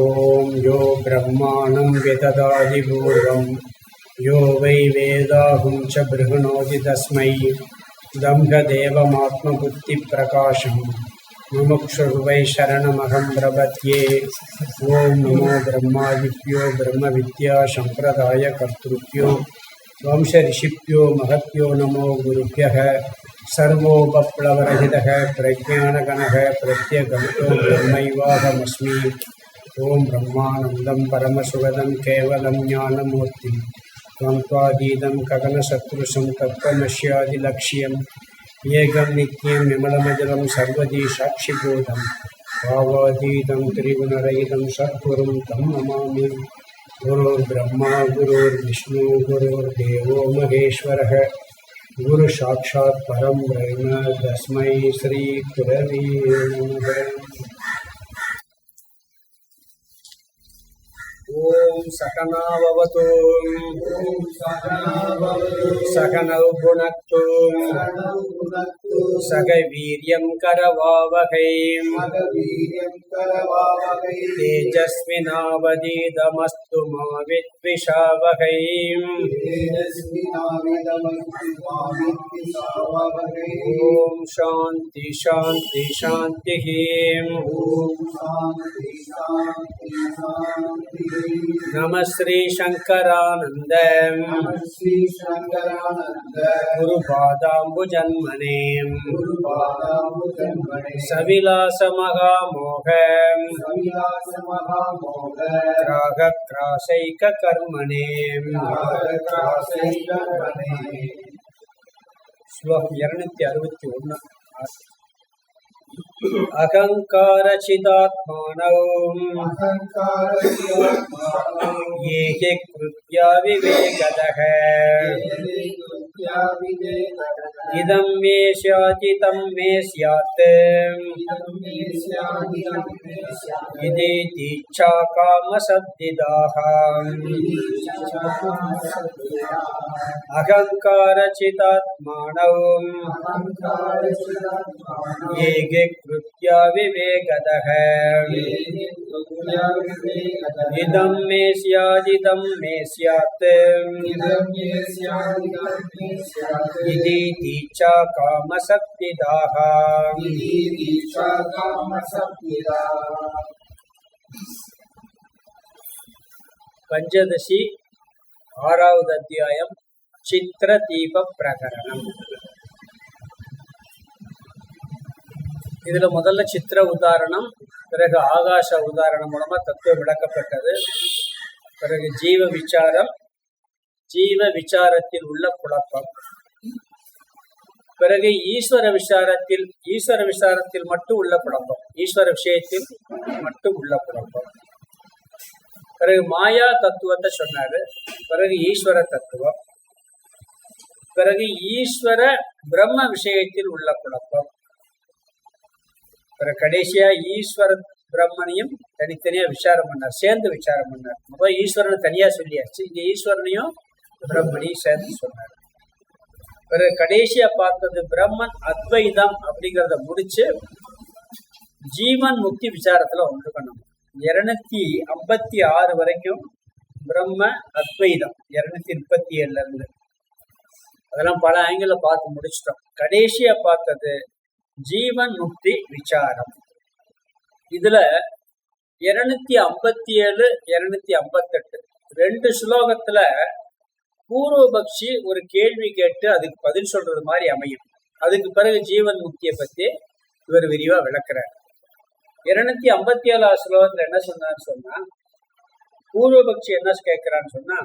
ஓம் யோ பிரம்மாணம் விததாதி பூர்வம் யோ வை வேதாஹும் ச ப்ருஹ்ணோதி தஸ்மை தம்ஹதேவமாத்ம புத்தி பிரகாசம் முமுக்ஷுர்வை சரணமகம் பிரபத்யே. ஓம் நமோ பிரம்மாதிப்யோ பிரம்ம வித்யா சம்பிரதாய கர்த்ருப்யோ வம்ச ரிஷிப்யோ மகத்யோ நமோ குருப்யः. சர்வோபப்ளவரஹிதः பிரஜானகணः பிரத்யகம்தோ பிரம்மைவாஹமஸ்மி. ஓம் பிரம்மானந்தம் பரமசுகதம் கேவலம் ஞானமூர்த்திம் त्वं त्वादीदं गगनसदृशं तत्त्वमस्यादिलक्ष्यम् ஏகம் நித்யம் விமலமஜலம் சர்வதி சாட்சிபூதம் பாவாதீதம் திரிகுணரகிதம் சத்குரும் தம் நமாமி. குருர் பிரம்மா குருர் விஷ்ணு குருர் தேவோ மகேஸ்வரः குரு சாட்சாத் பரம் பிரம்ம தஸ்மை ஸ்ரீ குரவே நமः. ஓம் சகனாவவது சகனௌ புனக்து சக வீர்யம் கரவாவகை தேஜஸ்வினாவதீதமஸ்து மா வித்விஷாவகை. ஓம் சாந்தி சாந்தி சாந்தி. நம ஸ்ரீ சங்கரானந்த குரு பாதாம்புஜன்மனே சவிலாச மகாமோக ராகக்ராசைக கர்மணே. ஸ்லோகம் 261. அகங்காரசிதாத்மானௌ ஏகே கிருத்யா விவேகதः இதம் மே ஸ்யாதி தம் மே ஸ்யாத் இதேதி இச்சா காமசத்திதாः. அகங்காரசிதாத்மானௌ ஏகே கிருத்யா விவேகதः இதம் மே ஸ்யாதிதம் மே ஸ்யாத் இதேதி இச்சா காமசக்திதாः. பஞ்சதசி 6வது அத்தியாயம் சித்திர தீப பிரகரணம். இதுல முதல்ல சித்திர உதாரணம், பிறகு ஆகாச உதாரணம் மூலமா தத்துவம் விளக்கப்பட்டது. பிறகு ஜீவ விசாரம், ஜீவ விசாரத்தில் உள்ள குழப்பம். பிறகு ஈஸ்வர விசாரத்தில் மட்டும் உள்ள குழப்பம், ஈஸ்வர விஷயத்தில் மட்டும் உள்ள குழப்பம். பிறகு மாயா தத்துவத்தை சொன்னாரு. பிறகு ஈஸ்வர தத்துவம். பிறகு ஈஸ்வர பிரம்ம விஷயத்தில் உள்ள குழப்பம். பிறகு கடைசியா ஈஸ்வர பிரம்மனையும் தனித்தனியா விசாரம் பண்ணார், சேர்ந்து விசாரம் பண்ணார். முதல் ஈஸ்வரனை தனியா சொல்லியாச்சு, இங்க ஈஸ்வரனையும் பிரம்மனையும் சேர்ந்து சொன்னார். பிறகு கடைசியா பார்த்தது பிரம்மன் அத்வைதம் அப்படிங்கிறத முடிச்சு ஜீவன் முக்தி விசாரத்துல ஒன்று பண்ணணும். 256 வரைக்கும் பிரம்ம அத்வைதம், 237 இருந்து அதெல்லாம் பல ஆங்கிள் பார்த்து முடிச்சிட்டோம். கடைசியா பார்த்தது ஜீவன் முக்தி விசாரம். இதுல 257 258 2 ஸ்லோகத்துல பூர்வபக்ஷி ஒரு கேள்வி கேட்டு அதுக்கு பதில் சொல்றது மாதிரி அமையும். அதுக்கு பிறகு ஜீவன் முக்தியை பத்தி இவர் விரிவா விளக்குறார். 257 ஸ்லோகத்துல என்ன சொன்னான்னு சொன்னா, பூர்வபக்ஷி என்ன கேட்கிறான்னு சொன்னா,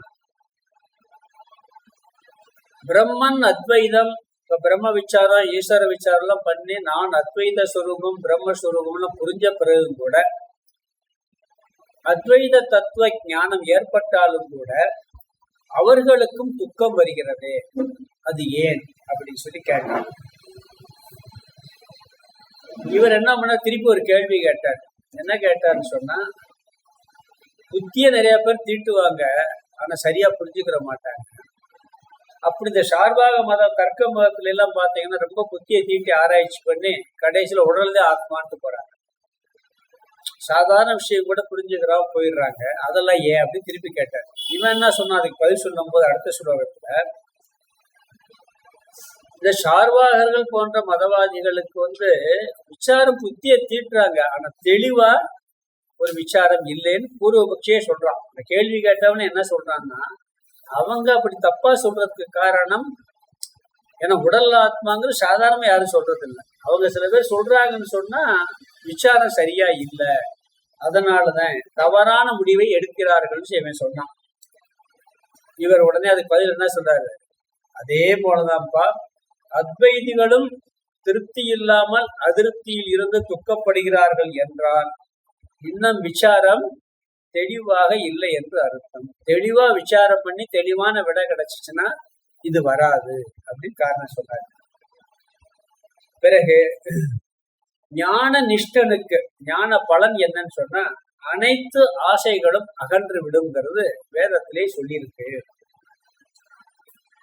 பிரம்மன் அத்வைதம், இப்ப பிரம்ம விசாரம் ஈஸ்வர விசாரம் எல்லாம் பண்ணி நான் அத்வைத ஸ்வரூபம் பிரம்மஸ்வரூபம்னு புரிஞ்ச பிறகு கூட அத்வைத தத்துவ ஞானம் ஏற்பட்டாலும் கூட அவர்களுக்கும் துக்கம் வருகிறது, அது ஏன் அப்படின்னு சொல்லி கேட்டார். இவர் என்ன பண்ண திருப்பி ஒரு கேள்வி கேட்டார். என்ன கேட்டார்னு சொன்னா, புத்திய நிறைய பேர் தீட்டுவாங்க, ஆனா சரியா புரிஞ்சுக்கிற மாட்டாங்க. அப்படி இந்த சார்பாக மதம் தர்க்க மதத்துல எல்லாம் பாத்தீங்கன்னா ரொம்ப புத்தியை தீட்டி ஆராய்ச்சி பண்ணி கடைசியில உடல்தான் ஆத்மான்ட்டு போறாங்க. சாதாரண விஷயம் கூட புரிஞ்சுக்கிறோம் போயிடுறாங்க. அதெல்லாம் ஏன் அப்படின்னு திருப்பி கேட்டார். இவன் என்ன சொன்னா அதுக்கு பதில் சொல்லும் போது அடுத்த ஸ்லோகத்துல இந்த சார்வாகர்கள் போன்ற மதவாதிகளுக்கு விசாரம் புத்தியை தீட்டுறாங்க, ஆனா தெளிவா ஒரு விசாரம் இல்லைன்னு பூர்வபக்ஷியே சொல்றான். இந்த கேள்வி கேட்டவனு என்ன சொல்றான்னா, அவங்க அப்படி தப்பா சொல்றதுக்கு காரணம் ஏன்னா உடல் ஆத்மாங்கிறது சாதாரணமா யாரும் சொல்றது இல்லை. அவங்க சில பேர் சொல்றாங்கன்னு சொன்னா விசாரம் சரியா இல்லை, அதனாலதான் தவறான முடிவை எடுக்கிறார்கள்னு இவன் சொன்னான். இவர் உடனே அதுக்கு பதில் என்ன சொல்றாரு, அதே போலதான்ப்பா அத்வைதிகளும் திருப்தி இல்லாமல் அதிருப்தியில் இருந்து துக்கப்படுகிறார்கள் என்றால் இன்னும் விசாரம் தெளிவாக இல்லை என்று அர்த்தம். தெளிவா விசாரம் பண்ணி தெளிவான விடை கிடைச்சிச்சுன்னா இது வராது அப்படின்னு காரணம் சொல்றாரு. பிறகு ஞான நிஷ்டனுக்கு ஞான பலன் என்னன்னு சொன்னா அனைத்து ஆசைகளும் அகன்று விடுங்கிறது வேதத்திலே சொல்லியிருக்கு.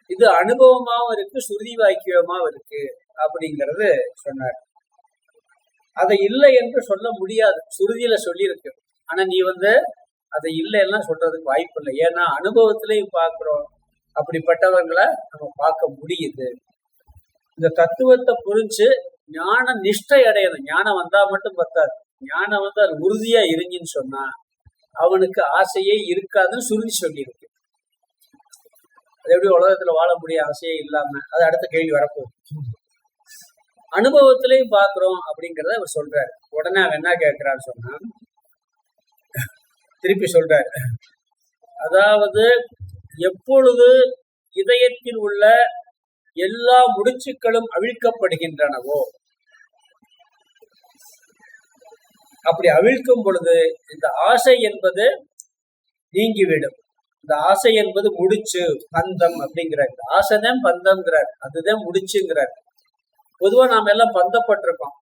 இது அனுபவமாவும் இருக்கு, சுருதி வாக்கியமாவும் இருக்கு அப்படிங்கிறது சொன்னார். அதை இல்லை என்று சொல்ல முடியாது, சுருதியில சொல்லியிருக்கு. ஆனா நீ அதை இல்லைன்னா சொல்றதுக்கு வாய்ப்பு இல்லை. ஏன்னா அனுபவத்திலையும் பார்க்கிறோம், அப்படிப்பட்டவர்களை நம்ம பார்க்க முடியுது. இந்த தத்துவத்தை புரிஞ்சு ஞான நிஷ்டை அடையணும். ஞானம் வந்தா மட்டும் பத்தாது, ஞானம் அது உறுதியா இருங்கின்னு சொன்னா அவனுக்கு ஆசையே இருக்காதுன்னு சுருதி சொல்லியிருக்கு. அது எப்படி உலகத்துல வாழ முடிய ஆசையே இல்லாம, அது அடுத்த கேள்வி வரப்போகுது. அனுபவத்திலையும் பாக்குறோம் அப்படிங்கிறத அவர் சொல்றாரு. உடனே அவன் என்ன கேட்கிறான்னு சொன்னா திருப்பி சொல்றாரு, அதாவது எப்பொழுது இதயத்தில் உள்ள எல்லா முடிச்சுக்களும் அவிழ்க்கப்படுகின்றனவோ, அப்படி அவிழ்க்கும் பொழுது இந்த ஆசை என்பது நீங்கிவிடும். இந்த ஆசை என்பது முடிச்சு பந்தம் அப்படிங்கிறார். இந்த ஆசைதான் பந்தம்ங்கிறார், அதுதான் முடிச்சுங்கிறார். பொதுவா நாம எல்லாம் பந்தப்பட்டிருக்கோம்,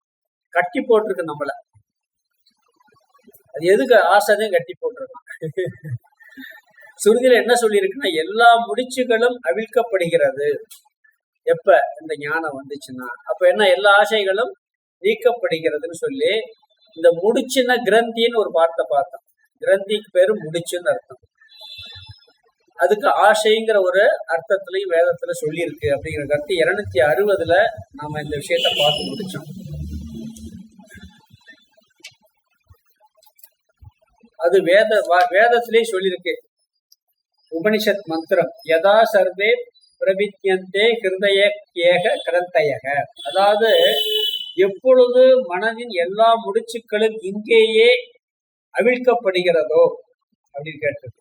கட்டி போட்டிருக்கு நம்மள. அது எதுக்கு ஆசைதான் கட்டி போட்டிருக்கோம். சுருதியில என்ன சொல்லியிருக்குன்னா எல்லா முடிச்சுகளும் அவிழ்க்கப்படுகிறது எப்ப இந்த ஞானம் வந்துச்சுன்னா. அப்ப என்ன எல்லா ஆசைகளும் நீக்கப்படுகிறதுன்னு சொல்லி இந்த முடிச்சுன்னா கிரந்தின்னு ஒரு வார்த்தை பார்த்தோம். கிரந்திக்கு பேரு முடிச்சுன்னு அர்த்தம். அதுக்கு ஆசைங்கிற ஒரு அர்த்தத்திலையும் வேதத்துல சொல்லியிருக்கு அப்படிங்கிற கருத்து 260 நாம இந்த விஷயத்த பார்த்து முடிச்சோம். அது வேதத்திலே சொல்லியிருக்கு. உபனிஷத் மந்திரம் யதா சர்வே பிரபித்யந்தே ஹிருதய ஏக கிரந்தயக, அதாவது எப்பொழுது மனதின் எல்லா முடிச்சுக்களும் இங்கேயே அவிழ்க்கப்படுகிறதோ அப்படின்னு கேட்டிருக்கு.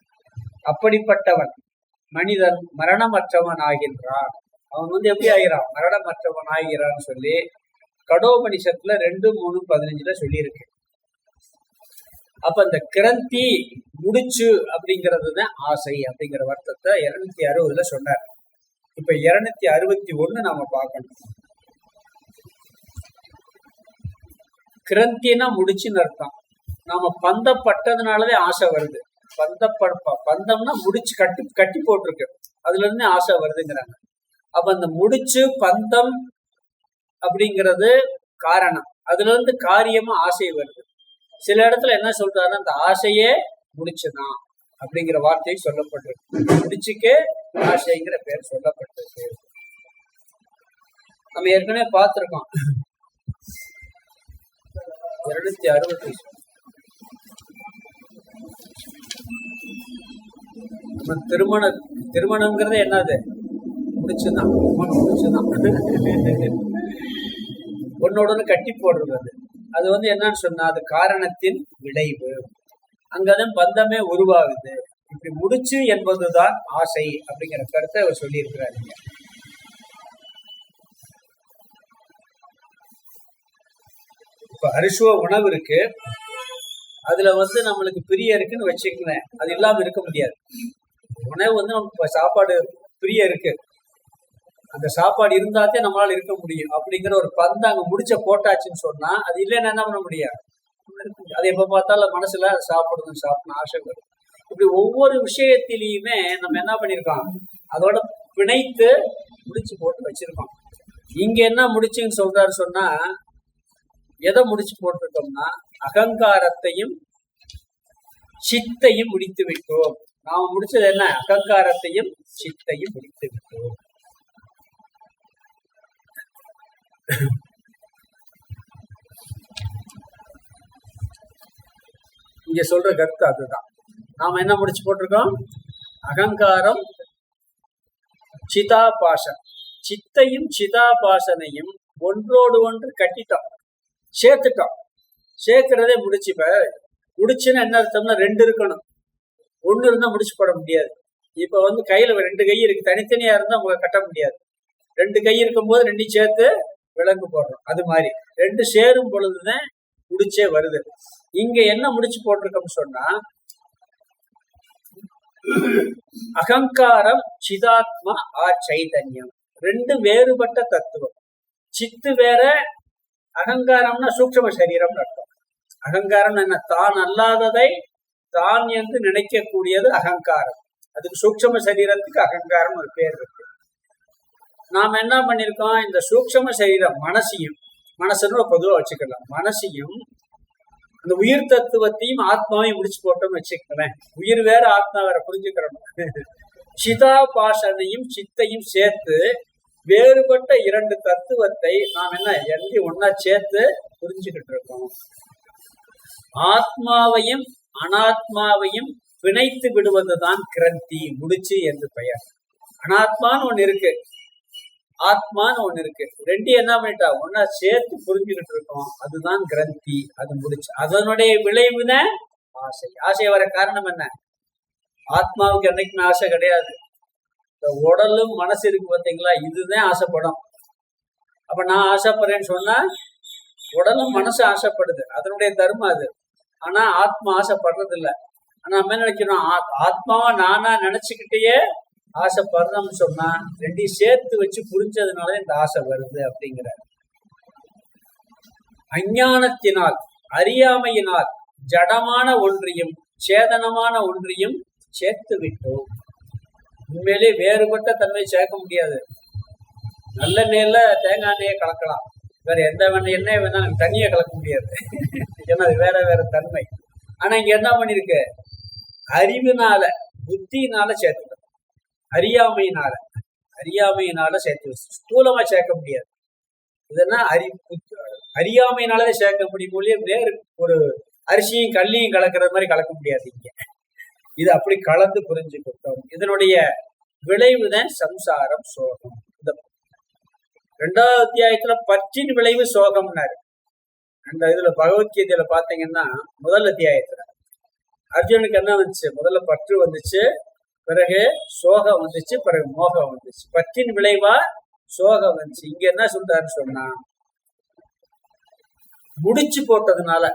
அப்படிப்பட்டவன் மனிதன் மரணமற்றவன் ஆகின்றான். அவன் எப்படி ஆகிறான், மரணமற்றவன் ஆகிறான்னு சொல்லி கடோபனிஷத்துல 2:3:15 சொல்லியிருக்கு. அப்ப இந்த கிரந்தி முடிச்சு அப்படிங்கிறதுதான் ஆசை அப்படிங்கிற வருத்தத்தை 260 சொன்னார். இப்ப 261 நாம பார்க்கணும். கிரந்தினா முடிச்சுன்னு அர்த்தம். நாம பந்தப்பட்டதுனாலவே ஆசை வருது. பந்தம்னா முடிச்சு கட்டி போட்டிருக்கு, அதுல இருந்து ஆசை வருதுங்கிறாங்க. அப்ப அந்த முடிச்சு பந்தம் அப்படிங்கிறது காரணம், அதுல இருந்து காரியமா ஆசை வருது. சில இடத்துல என்ன சொல்றாருன்னா அந்த ஆசையே முடிச்சுதான் அப்படிங்கிற வார்த்தை சொல்லப்பட்டிருக்கு. முடிச்சுக்கே ஆசைங்கிற பேர் சொல்லப்பட்டிருக்கு. நம்ம ஏற்கனவே பார்த்திருக்கோம் 260. திருமணம்ங்கிறது என்னது, முடிச்சுதான். ஒன்னோட கட்டி போடுறது. அது என்னன்னு சொன்னா அது காரணத்தின் விளைவு. அங்கதான் பந்தமே உருவாகுது. இப்படி முடிச்சு என்பதுதான் ஆசை அப்படிங்கிற கருத்தை அவர் சொல்லி இருக்கிறாரு. இப்ப அரிசுவ உணவு இருக்கு, அதுல நம்மளுக்கு பிரிய இருக்குன்னு வச்சுக்கங்களேன், அது இல்லாம இருக்க முடியாது. உணவு நமக்கு சாப்பாடு பிரிய இருக்கு, அந்த சாப்பாடு இருந்தாத்தே நம்மளால இருக்க முடியும் அப்படிங்கிற ஒரு பந்து அங்க முடிச்ச போட்டாச்சுன்னு சொன்னா அது இல்லைன்னா என்ன பண்ண முடியாது. அது எப்ப பார்த்தாலும் மனசுல சாப்பிடணும் ஆசை வரும். இப்படி ஒவ்வொரு விஷயத்திலையுமே நம்ம என்ன பண்ணிருக்கோம், அதோட பிணைத்து முடிச்சு போட்டு வச்சிருக்கோம். இங்க என்ன முடிச்சுன்னு சொல்றாரு சொன்னா, எதை முடிச்சு போட்டிருக்கோம்னா அகங்காரத்தையும் சித்தையும் முடித்து விட்டோம். நாம முடிச்சது என்ன? அகங்காரத்தையும் சித்தையும் முடித்து விட்டோம். இங்க சொல்ற கருத்து அதுதான். நாம என்ன முடிச்சு போட்டிருக்கோம்? அகங்காரம், சிதாபாசன், சித்தையும் சிதாபாசனையும் ஒன்றோடு ஒன்று கட்டிட்டோம், சேர்த்துட்டோம். சேர்க்கிறதே முடிச்சு. இப்ப முடிச்சுன்னு என்ன அர்த்தம்னா ரெண்டு இருக்கணும். ஒண்ணு இருந்தா முடிச்சு போட முடியாது. இப்ப கையில ரெண்டு கை இருக்கு, தனித்தனியா இருந்தா கட்ட முடியாது. ரெண்டு கை இருக்கும் போது ரெண்டையும் சேர்த்து விலங்கு போடுறோம். அது மாதிரி ரெண்டு சேரும் பொழுதுதான் முடிச்சே வருது. இங்க என்ன முடிச்சு போட்டிருக்கோம்னு சொன்னா, அகங்காரம் சிதாத்மா சைதன்யம் ரெண்டு வேறுபட்ட தத்துவம். சித்து வேற, அகங்காரம்னா சூக்ஷ்ம சரீரம்னு அர்த்தம். அகங்காரம் என்ன? தான் அல்லாததை தான் என்று நினைக்கக்கூடியது அகங்காரம். அதுக்கு சூக்ஷ்ம சரீரத்துக்கு அகங்காரம் ஒரு பேர் இருக்கு. நாம என்ன பண்ணிருக்கோம்? இந்த சூக்ஷ்ம சரீரம் மனசையும், மனசுன்னு பொதுவா வச்சுக்கலாம், மனசையும் அந்த உயிர் தத்துவத்தையும் ஆத்மாவையும் முடிச்சு போட்டோம்னு வச்சுக்கிறேன். உயிர் வேற ஆத்மா வேற புரிஞ்சுக்கிறோம். சிதாபாசனையும் சித்தையும் சேர்த்து வேறுபட்ட இரண்டு தத்துவத்தை நாம் எல்லாம் ஒன்னா சேர்த்து புரிஞ்சுக்கிட்டு இருக்கோம். ஆத்மாவையும் அனாத்மாவையும் பிணைத்து விடுவதுதான் கிரந்தி, முடிச்சு என்று பெயர். அனாத்மான்னு ஒண்ணு இருக்கு, ஆத்மான்னு ஒண்ணு இருக்கு. ரெண்டு என்ன பண்ணிட்டா ஒன்னா சேர்த்து புரிஞ்சுக்கிட்டு இருக்கோம். அதுதான் கிரந்தி, அது முடிச்சு. அதனுடைய விளைவுதான் ஆசை. ஆசை வர காரணம் என்ன? ஆத்மாவுக்கு என்னைக்குமே ஆசை கிடையாது. இந்த உடலும் மனசு இருக்கு பார்த்தீங்களா, இதுதான் ஆசைப்படும். அப்ப நான் ஆசைப்படுறேன்னு சொன்னா உடலும் மனசு ஆசைப்படுது, அதனுடைய தர்மம் அது. ஆனா ஆத்மா ஆசைப்படுறது இல்லை. ஆனா நம்ம என்ன நினைக்கிறோம்? ஆத்மாவா நானா நினைச்சுக்கிட்டே ஆசைப்படுறோம்னு சொன்னா ரெண்டையும் சேர்த்து வச்சு புரிஞ்சதுனால இந்த ஆசை வருது அப்படிங்கிற. அஞ்ஞானத்தினால், அறியாமையினால் ஜடமான ஒன்றையும் சேதனமான ஒன்றையும் சேர்த்து விட்டோம். உண்மையிலே வேறுபட்ட தன்மை சேர்க்க முடியாது. நல்ல எண்ணெயில தேங்காய் எண்ணெயை கலக்கலாம், வேற எந்த எண்ணெய் வேணாலும் தண்ணியை கலக்க முடியாது. ஏன்னா அது வேற வேற தன்மை. ஆனா இங்க என்ன பண்ணிருக்கு? அறிவினால, புத்தினால சேர்த்து, அறியாமையினால சேர்த்து வச்சு ஸ்தூலமா சேர்க்க முடியாது. இதெல்லாம் அறியாமையினாலதான் சேர்க்க முடியும். வேறு ஒரு அரிசியும் கல்லியும் கலக்கிறது மாதிரி கலக்க முடியாது. இங்க இது அப்படி கலந்து புரிஞ்சுக்கிட்டோம். இதனுடைய விளைவுதான் சம்சாரம், சோகம். இந்த 2வது அத்தியாயத்துல பற்றின் விளைவு சோகம்னாரு. அந்த இதுல பகவத்கீதையில பாத்தீங்கன்னா முதல் அத்தியாயத்துல அர்ஜுனுக்கு என்ன வந்துச்சு? முதல்ல பற்று வந்துச்சு, பிறகு சோகம் வந்துச்சு, பிறகு மோகம் வந்துச்சு. பற்றின் விளைவா சோகம் வந்துச்சு. இங்க என்ன சொல்றாருன்னு சொன்னா, முடிச்சு போட்டதுனால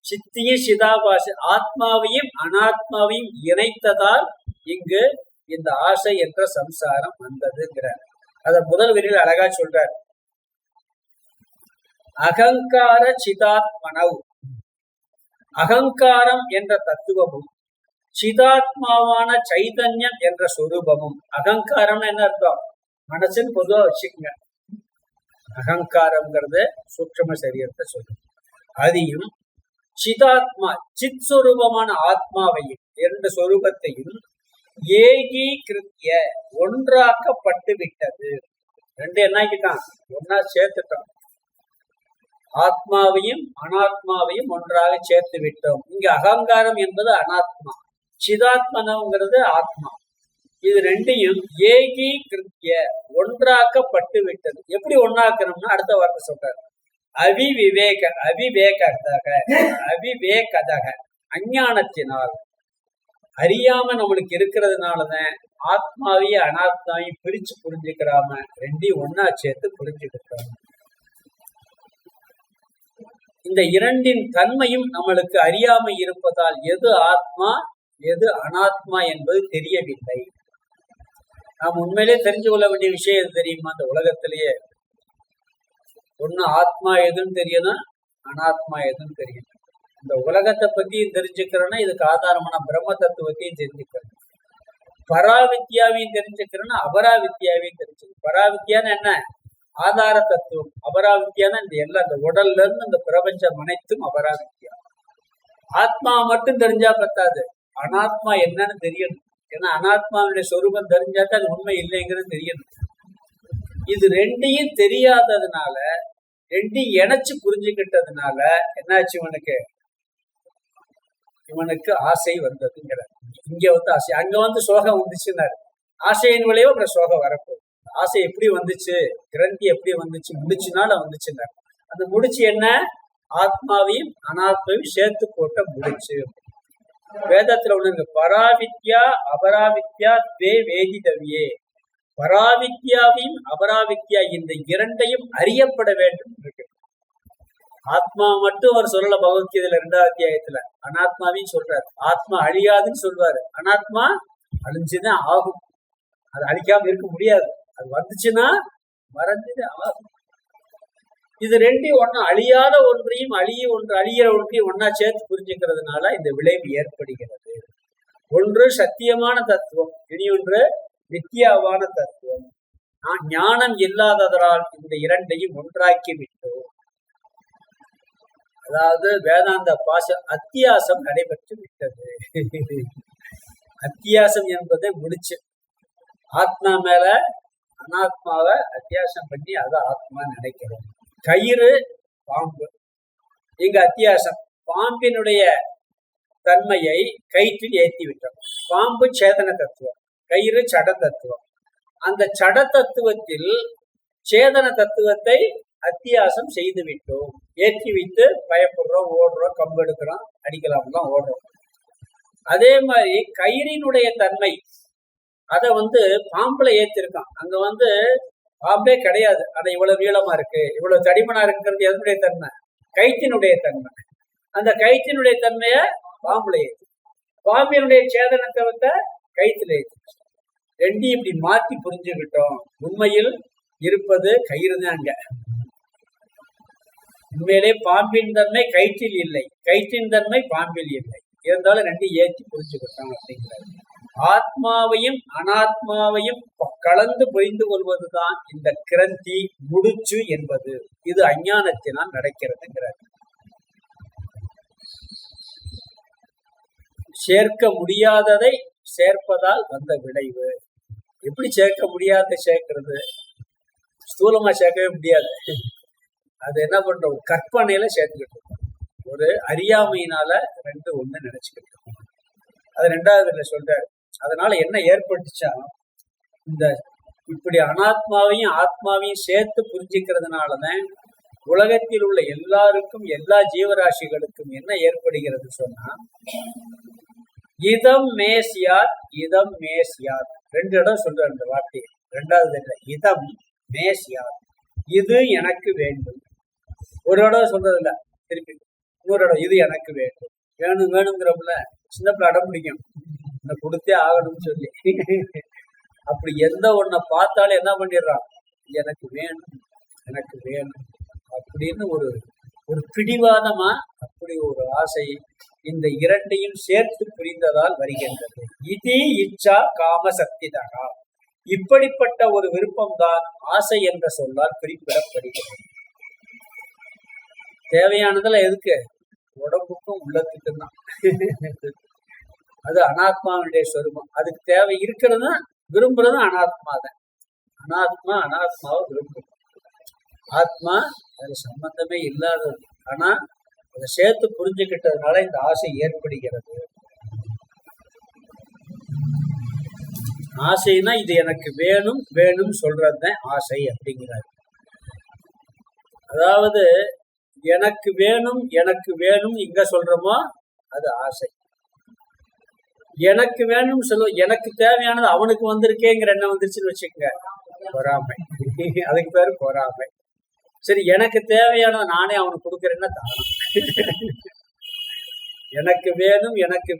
சித்தியும் சிதாபாச ஆத்மாவையும் அனாத்மாவையும் இணைத்ததால் இங்கு இந்த ஆசை என்ற சம்சாரம் வந்ததுங்கிறார். அத முதல் வரியில் அழகா சொல்றார். அகங்கார சிதாத்மனவ், அகங்காரம் என்ற தத்துவமும் சிதாத்மாவான சைதன்யம் என்ற சொரூபமும். அகங்காரம் என்ன அர்த்தம்? மனசுன்னு பொதுவா வச்சுக்கோங்க. அகங்காரம்ங்கிறது சூக்ஷ்ம சரீரத்தை சொல்லும். அதையும் சிதாத்மா சித் சொரூபமான ஆத்மாவையும் இரண்டு சொரூபத்தையும் ஏகீகிருத்திய ஒன்றாக்கப்பட்டு விட்டது. ரெண்டு என்னாக்கிட்டான்? ஒன்னா சேர்த்துட்டோம். ஆத்மாவையும் அனாத்மாவையும் ஒன்றாக சேர்த்து விட்டோம். இங்க அகங்காரம் என்பது அனாத்மா, சிதாத்மனங்கிறது ஆத்மா. இது ரெண்டையும் ஏகீகிருத்திய ஒன்றாக்கப்பட்டு விட்டது. எப்படி ஒன்னாக்கணும்னா அடுத்த வார்த்தை சொல்றாரு. அவிவேகதக அஞ்ஞானத்தினால், அறியாம நம்மளுக்கு இருக்கிறதுனாலதான் ஆத்மாவையும் அனாத்மாவையும் பிரிச்சு புரிஞ்சுக்கிறாம ரெண்டையும் ஒன்னா சேர்த்து புரிஞ்சுக்கிட்டோம். இந்த இரண்டின் தன்மையும் நம்மளுக்கு அறியாமை இருப்பதால் எது ஆத்மா எது அனாத்மா என்பது தெரியவில்லை. நாம் உண்மையிலே தெரிஞ்சு கொள்ள வேண்டிய விஷயம் எது தெரியுமா? அந்த உலகத்திலேயே ஒண்ணு ஆத்மா எதுன்னு தெரியணும், அனாத்மா எதுன்னு தெரியணும். இந்த உலகத்தை பத்தியும் தெரிஞ்சுக்கிறோன்னா இதுக்கு ஆதாரமான பிரம்ம தத்துவத்தையும் தெரிஞ்சுக்கணும். பராவித்யாவையும் தெரிஞ்சுக்கிறேன்னா அபராவித்யாவையும் தெரிஞ்சுக்கணும். பராவித்யான்னு என்ன? ஆதார தத்துவம். அபராவித்யான்னா இந்த எல்லாம் இந்த உடல்ல இருந்து இந்த பிரபஞ்சம் அனைத்தும் அபராவித்யா. ஆத்மா மட்டும் தெரிஞ்சா பத்தாது, அனாத்மா என்னன்னு தெரியணும். ஏன்னா அனாத்மாவுடைய சொரூபம் தெரிஞ்சாதான் அது உண்மை இல்லைங்கிறது தெரியணும். இது ரெண்டையும் தெரியாததுனால, ரெண்டையும் இணைச்சு புரிஞ்சுக்கிட்டதுனால என்னாச்சு, இவனுக்கு ஆசை வந்ததுங்கிற. இங்க ஆசை, அங்க சோகம் வந்துச்சுன்னாரு. ஆசையின் விளைவு அப்புறம் சோகம் வரப்போகுது. ஆசை எப்படி வந்துச்சு, கிரந்தி எப்படி வந்துச்சு, முடிச்சுனால வந்துச்சுன்னாரு. அந்த முடிச்சு என்ன? ஆத்மாவையும் அனாத்மாவையும் சேர்த்து போட்ட முடிச்சு. வேதத்துல ஒண்ணு, பராவித்யா அபராவித்யா தே வேதிதவியே. பராவித்யாவையும் அபராவித்யா இந்த இரண்டையும் அறியப்பட வேண்டும் இருக்கு. ஆத்மா மட்டும் அவர் சொல்லல பகவத்கீதையில 2வது அத்தியாயத்துல. அனாத்மாவையும் சொல்றாரு. ஆத்மா அழியாதுன்னு சொல்வாரு, அனாத்மா அழிஞ்சுதான் ஆகும். அது அழிக்காம இருக்க முடியாது. அது வந்துச்சுன்னா மறைஞ்சுதான் ஆகும். இது ரெண்டையும் ஒண்ணு, அழியாத ஒன்றையும் அழியிற ஒன்றையும் ஒன்னா சேர்த்து புரிஞ்சுக்கிறதுனால இந்த விளைவு ஏற்படுகிறது. ஒன்று சத்தியமான தத்துவம், இனி ஒன்று நித்தியாவான தத்துவம். ஞானம் இல்லாததால் இந்த இரண்டையும் ஒன்றாக்கி விட்டோம். அதாவது வேதாந்த அத்தியாசம் நடைபெற்று விட்டது. அத்தியாசம் என்பதை முடிச்சு ஆத்மா மேல அனாத்மாவை அத்தியாசம் பண்ணி அதை ஆத்மா நினைக்கிறோம். கயிறு பாம்பு, இங்க அத்தியாசம். பாம்பினுடைய தன்மையை கயிற்றில் ஏற்றி விட்டோம். பாம்பு சேதன தத்துவம், கயிறு சட தத்துவம். அந்த சட தத்துவத்தில் சேதன தத்துவத்தை அத்தியாசம் செய்து விட்டோம். ஏற்றி வைத்து பயப்படுறோம், ஓடுறோம், கம்பு எடுக்கிறோம், அடிக்கலாம் தான் ஓடுறோம். அதே மாதிரி கயிறினுடைய தன்மை அதை பாம்புல ஏற்றிருக்கான். அங்க பாம்பே கிடையாது, ஆனா இவ்வளவு நீளமா இருக்கு, இவ்வளவு தடிமனா இருக்குங்கிறது எதனுடைய தன்மை? கயிற்றினுடைய தன்மை. அந்த கயிற்றினுடைய தன்மைய பாம்புல ஏற்று, பாம்பினுடைய சேதன தத்துவத்தை கயிற்றுல ஏற்று. ரெண்டையும் இப்படி மாற்றி புரிஞ்சுக்கிட்டோம். உண்மையில் இருப்பது கயிறு தான். அங்க உண்மையிலே பாம்பின் தன்மை கயிற்றில் இல்லை, கயிற்றின் தன்மை பாம்பில் இல்லை. இருந்தாலும் ரெண்டையும் ஏற்றி புரிஞ்சுக்கிட்டோம் அப்படிங்கிறது. ஆத்மாவையும் அனாத்மாவையும் கலந்து புரிந்து கொள்வதுதான் இந்த கிரந்தி முடிச்சு என்பது. இது அஞ்ஞானத்தினால் நடக்கிறதுங்கிறது. சேர்க்க முடியாததை சேர்ப்பதால் வந்த விளைவு. எப்படி சேர்க்க முடியாத சேர்க்கிறது? ஸ்தூலமா சேர்க்கவே முடியாது. அது என்ன பண்றோம்? கற்பனையில சேர்த்துக்கிட்டு இருக்கோம். ஒரு அறியாமையினால ரெண்டு ஒண்ணு நினைச்சுக்கிட்டு இருக்கோம். அது 2வது சொல்றாரு. அதனால என்ன ஏற்பட்டுச்சா, இந்த இப்படி அனாத்மாவையும் ஆத்மாவையும் சேர்த்து புரிஞ்சுக்கிறதுனாலதான் உலகத்தில் உள்ள எல்லாருக்கும், எல்லா ஜீவராசிகளுக்கும் என்ன ஏற்படுகிறது சொன்னா, இதம் மேசியாத் இதம் மேசியாத். 2 இடம் சொல்ற அந்த வார்த்தையை. 2வது இதம் மேசியாத், இது எனக்கு வேண்டும். ஒரு இடம் சொல்றது இல்ல, திருப்பி இன்னொரு இடம் இது எனக்கு வேண்டும். வேணுங்கிறப்பல சின்ன பிள்ளை அடம் பிடிக்கும், கொடுத்தே ஆகணும்னு சொல்லி. அப்படி எந்த ஒன்ன பார்த்தாலும் என்ன பண்ணிடுறான், எனக்கு வேணும் எனக்கு வேணும் அப்படின்னு ஒரு பிடிவாதமா, அப்படி ஒரு ஆசை இந்த இரண்டையும் சேர்த்து புரிந்ததால் வருகின்றது. இது இச்சா காம சக்திதா. இப்படிப்பட்ட ஒரு விருப்பம்தான் ஆசை என்ற சொல்லால் குறிப்பிடப்படுகிறது. தேவையானதுல எதுக்கு? உடம்புக்கும் உள்ளத்துக்கும் தான். அது அனாத்மாவுடைய சொரூபம். அதுக்கு தேவை இருக்கிறது, விரும்புறதும் அனாத்மா தான். அனாத்மாவை விரும்பும். ஆத்மா அது சம்பந்தமே இல்லாதது. ஆனா அதை சேர்த்து புரிஞ்சுக்கிட்டதுனால இந்த ஆசை ஏற்படுகிறது. ஆசைனா இது எனக்கு வேணும் வேணும் சொல்றதுதான் ஆசை அப்படிங்கிறாரு. அதாவது எனக்கு வேணும் இங்க சொல்றோமோ அது ஆசை. எனக்கு வேணும் சொல்லுவோம், எனக்கு தேவையானது அவனுக்கு வந்திருக்கேங்கிற எண்ணம் வந்துருச்சுன்னு வச்சுக்கோங்க, பொறாமை. அதுக்கு பேரு பொறாமை. சரி, எனக்கு தேவையானது நானே அவனுக்கு கொடுக்குறேன்னா தானம். எனக்கு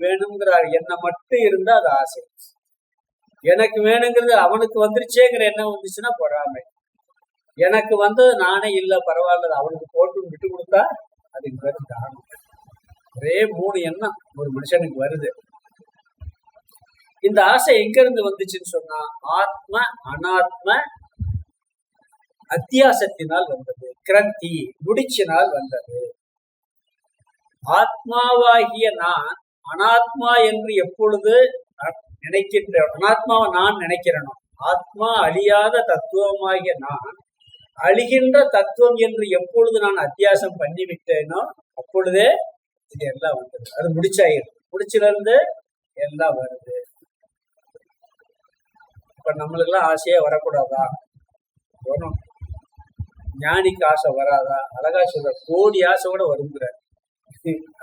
வேணுங்கிற எண்ணம் மட்டும் இருந்தா அது ஆசை. எனக்கு வேணுங்கிறது அவனுக்கு வந்துருச்சேங்கிற எண்ணம் வந்துச்சுன்னா பொறாமை. எனக்கு நானே இல்லை பரவாயில்ல அவனுக்கு போட்டு விட்டு கொடுத்தா அதுக்கு பேரு தானம். ஒரே 3 எண்ணம் ஒரு மனுஷனுக்கு வருது. இந்த ஆசை எங்க இருந்து வந்துச்சுன்னு சொன்னா ஆத்ம அனாத்ம அத்தியாசத்தினால் வந்தது, கிரந்தி முடிச்சினால் வந்தது. ஆத்மாவாகிய நான் அனாத்மா என்று எப்பொழுது நினைக்கின்ற, அனாத்மாவை நான் நினைக்கிறேனோ, ஆத்மா அழியாத தத்துவமாகிய நான் அழிகின்ற தத்துவம் என்று எப்பொழுது நான் அத்தியாசம் பண்ணிவிட்டேனோ அப்பொழுதே இது எல்லாம் வந்தது. அது முடிச்சாயிரும். முடிச்சில இருந்து எல்லாம் வருது. இப்ப நம்மளுக்கு எல்லாம் ஆசையே வரக்கூடாதா? வரும். ஞானிக்கு ஆசை வராதா? அழகா சொல்ற, கோடி ஆசை கூட வருங்கிற.